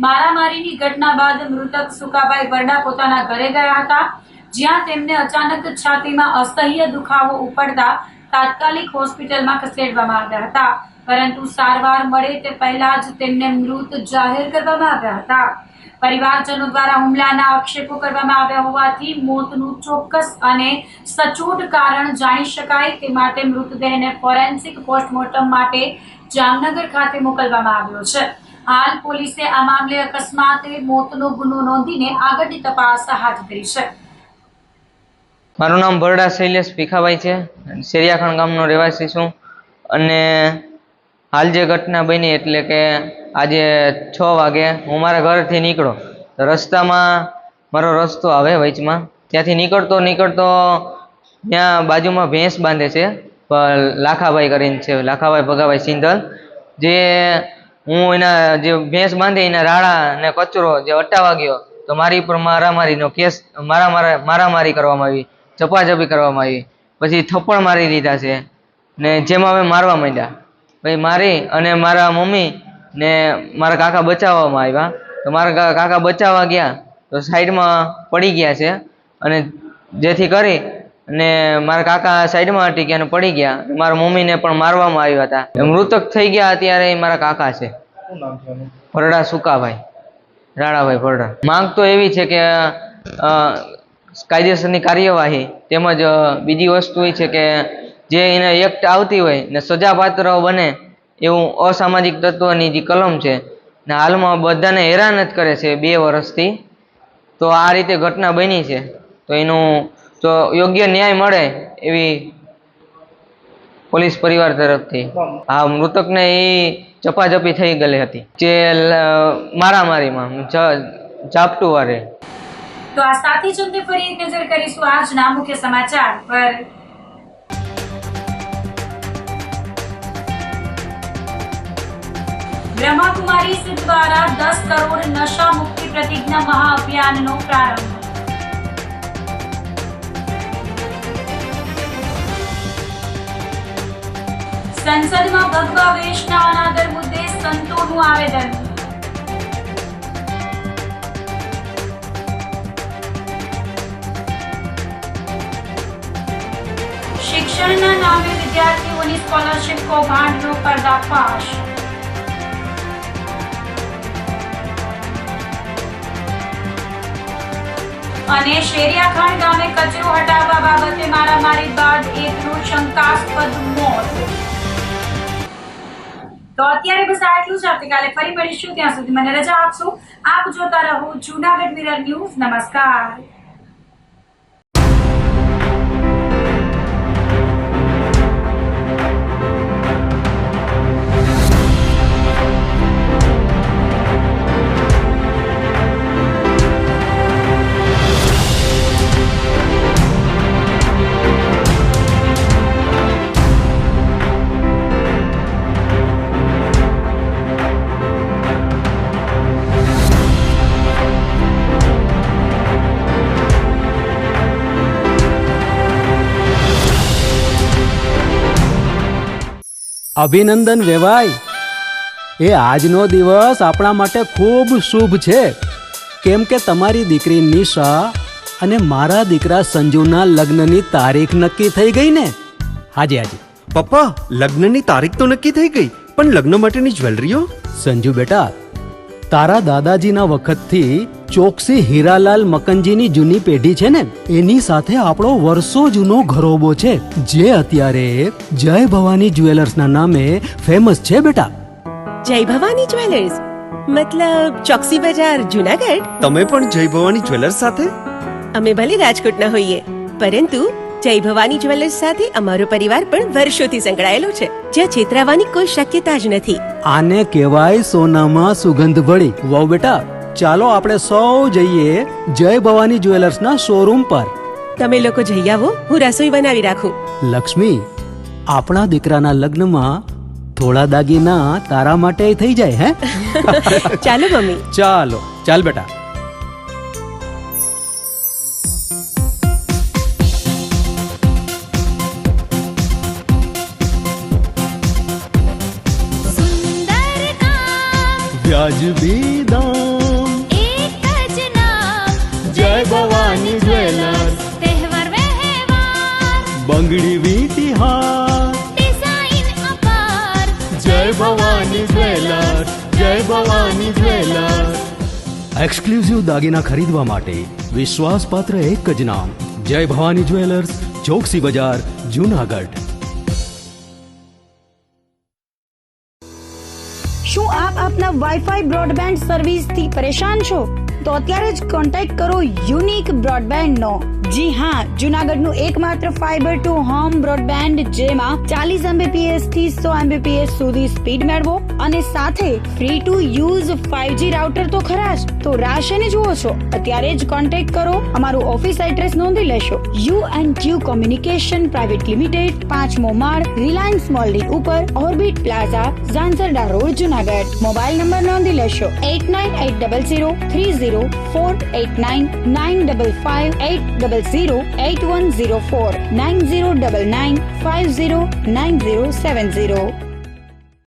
S9: મારામારીની ઘટના બાદ મૃતક સુકાભાઈ ભરડા પોતાના ઘરે ગયા હતા, જ્યાં તેમને અચાનક છાતીમાં અસહ્ય દુખાવો ઉપડતા તાત્કાલિક હોસ્પિટલમાં ખસેડવામાં આવ્યા હતા, પરંતુ સારવાર મળે તે પહેલા જ તેમને મૃત જાહેર કરવામાં આવ્યા હતા. પરિવારજનો દ્વારા હુમલાના આક્ષેપો કરવામાં આવ્યા હોવાથી મોતનું ચોક્કસ અને સચોટ કારણ જાણી શકાય તે માટે મૃતદેહને ફોરેન્સિક પોસ્ટમોર્ટમ માટે જામનગર ખાતે મોકલવામાં આવ્યો છે. હાલ પોલીસે આ મામલે અકસ્માતે મોતનો ગુનો નોંધીને આગળની તપાસ હાથ ધરી છે.
S21: મારું નામ ભરડા શૈલેષ ભીખાભાઈ છે. શેરિયાખાણ ગામનો રહેવાસી છું. અને હાલ જે ઘટના બની એટલે કે આજે 6 વાગે હું મારા ઘરથી નીકળો તો રસ્તામાં મારો રસ્તો આવે વચમાં, ત્યાંથી નીકળતો ત્યાં બાજુમાં ભેંસ બાંધે છે, લાખાભાઈ કરીને છે, લાખાભાઈ ભગાભાઈ સિંધલ. જે હું એના જે ભેંસ બાંધે એના રાડા અને કચરો જે હટાવવા ગયો તો મારી ઉપર મારામારીનો કેસ, મારામારી કરવામાં આવી, ઝપાઝપી કરવામાં આવી. પછી થપ્પડ મારી દીધા છે ને જેમાં અમે મારવા માંડ્યા. પછી મારી અને મારા મમ્મી ને મારા કાકા બચાવવામાં આવ્યા. તો મારા કાકા બચાવવા ગયા તો સાઈડમાં પડી ગયા છે, અને જેથી કરી અને મારા કાકા સાઈડમાં હટી ગયા અને પડી ગયા. મારા મમ્મીને પણ મારવામાં આવ્યા હતા. મૃતક થઈ ગયા અત્યારે મારા કાકા છે, ભરડા સુકાભાઈ રાણાભાઈ ભરડા. માંગ તો એવી છે કે કાયદેસરની કાર્યવાહી, તેમજ બીજી વસ્તુ એ છે કે જે એને એક્ટ આવતી હોય ને સજાપાત્ર બને એવું અસામાજિક તત્વની જે કલમ છે ને હાલમાં બધાને હેરાન જ કરે છે 2 વર્ષથી. તો આ રીતે ઘટના બની છે તો એનું તો યોગ્ય ન્યાય મળે એવી પોલીસ પરિવાર તરફથી. આ મૃતકને એ ઝપાઝપી થઈ ગયેલી હતી જે મારામારીમાં ઝાપટું વારે.
S9: તો આ સાથે જ અંતે ફરી એક નજર કરીશું આજના મુખ્ય સમાચાર પર. બ્રહ્માકુમારીઝ દ્વારા 10 કરોડ નશા મુક્તિ પ્રતિજ્ઞા મહાઅભિયાનનો પ્રારંભ. સંસદમાં ભગવા વેશના અનાદર મુદ્દે સંતોનું આવેદન. શિક્ષણના નામે વિદ્યાર્થીઓની સ્કોલરશિપ કૌભાંડનો પર્દાફાશ. અને શેરિયાખાન ગામે કચરો હટાવવા બાબતે મારામારી બાદ એકનું શંકાસ્પદ મોત. તો અત્યારે બસ આટલું જ. આવતીકાલે ફરી મળીશું. ત્યાં સુધી મને રજા આપશો. આપ જોતા રહો જૂનાગઢ મિરર ન્યૂઝ. નમસ્કાર.
S2: અભિનંદન વેવાઈ. એ આજનો દિવસ આપણા માટે ખૂબ શુભ છે, કેમ કે તમારી દીકરી નિશા અને મારા દીકરા સંજુના લગ્નની તારીખ નક્કી થઈ ગઈ ને. હાજી હાજી
S3: પપ્પા, લગ્નની તારીખ તો નક્કી થઈ ગઈ, પણ લગ્ન માટેની જ્વેલરીઓ?
S2: સંજુ બેટા, તારા દાદાજીના વખતથી ચોકસી હીરાલાલ મકનજીની જૂની પેઢી છે ને, એની સાથે આપણો વર્ષો જૂનો ઘરોબો છે, જે અત્યારે જય ભવાની જ્વેલર્સના નામે ફેમસ છે બેટા.
S4: જય ભવાની જ્વેલર્સ મતલબ ચોકસી બજાર જુનાગઢ?
S3: તમે પણ જય ભવાની જ્વેલર્સ સાથે?
S4: અમે ભલે રાજકોટના હોઈએ, પરંતુ જય ભવાની જ્વેલર્સ સાથે અમારો પરિવાર પણ વર્ષોથી સંકળાયેલો છે, જ્યાં છેતરાવાની કોઈ શક્યતા જ નથી.
S2: આને કહેવાય સોનામાં સુગંધ ભળી. વાવ બેટા, ચાલો આપણે સૌ જઈએ જય ભવાની જ્વેલર્સના શોરૂમ પર.
S4: તમે લોકો જઈ આવો, હું રસોઈ બનાવી રાખું.
S2: લક્ષ્મી, આપણા દીકરાના લગ્નમાં થોડા દાગીના તારા માટે થઈ જાય. હે
S4: ચાલો મમ્મી.
S2: ચાલો ચાલ બેટા. વ્યાજબી દામ,
S5: એક જ નામ,
S2: જય ભવાની જ્વેલર્સ.
S5: તહેવાર વ્યવહાર,
S2: બંગડી વીટી હાર,
S5: ડિઝાઇન અપાર,
S2: જય ભવાની જ્વેલર્સ. જય ભવાની જ્વેલર્સ. એક્સક્લુઝિવ દાગીના ખરીદવા માટે વિશ્વાસપાત્ર એક જ નામ, જય ભવાની જ્વેલર્સ, ચોકસી બજાર, જૂનાગઢ.
S1: શું આપ આપના વાઈફાઈ બ્રોડબેન્ડ સર્વિસથી પરેશાન છો? તો અત્યારે જ કોન્ટેક્ટ કરો યુનિક બ્રોડબેન્ડ નો. જી હા, જૂનાગઢનું એકમાત્ર ફાઈબર ટુ હોમ બ્રોડબેન્ડ, જેમાં 40 Mbps થી 100 Mbps સુધી સ્પીડ મેળવો અને સાથે free to use 5G router તો ખરા જ. તો રાહ શેને જુઓ છો? અત્યારે જ કોન્ટેક્ટ કરો. અમારું ઓફિસ એડ્રેસ નોંધી લેશો. U&Q કોમ્યુનિકેશન પ્રાઇવેટ લિમિટેડ, 5મો માળ, રિલાયન્સ મોલની ઉપર, orbit plaza, Zanzarda road, Junagadh. Mobile number નોંધી લેશો 898003048995580081049099509070.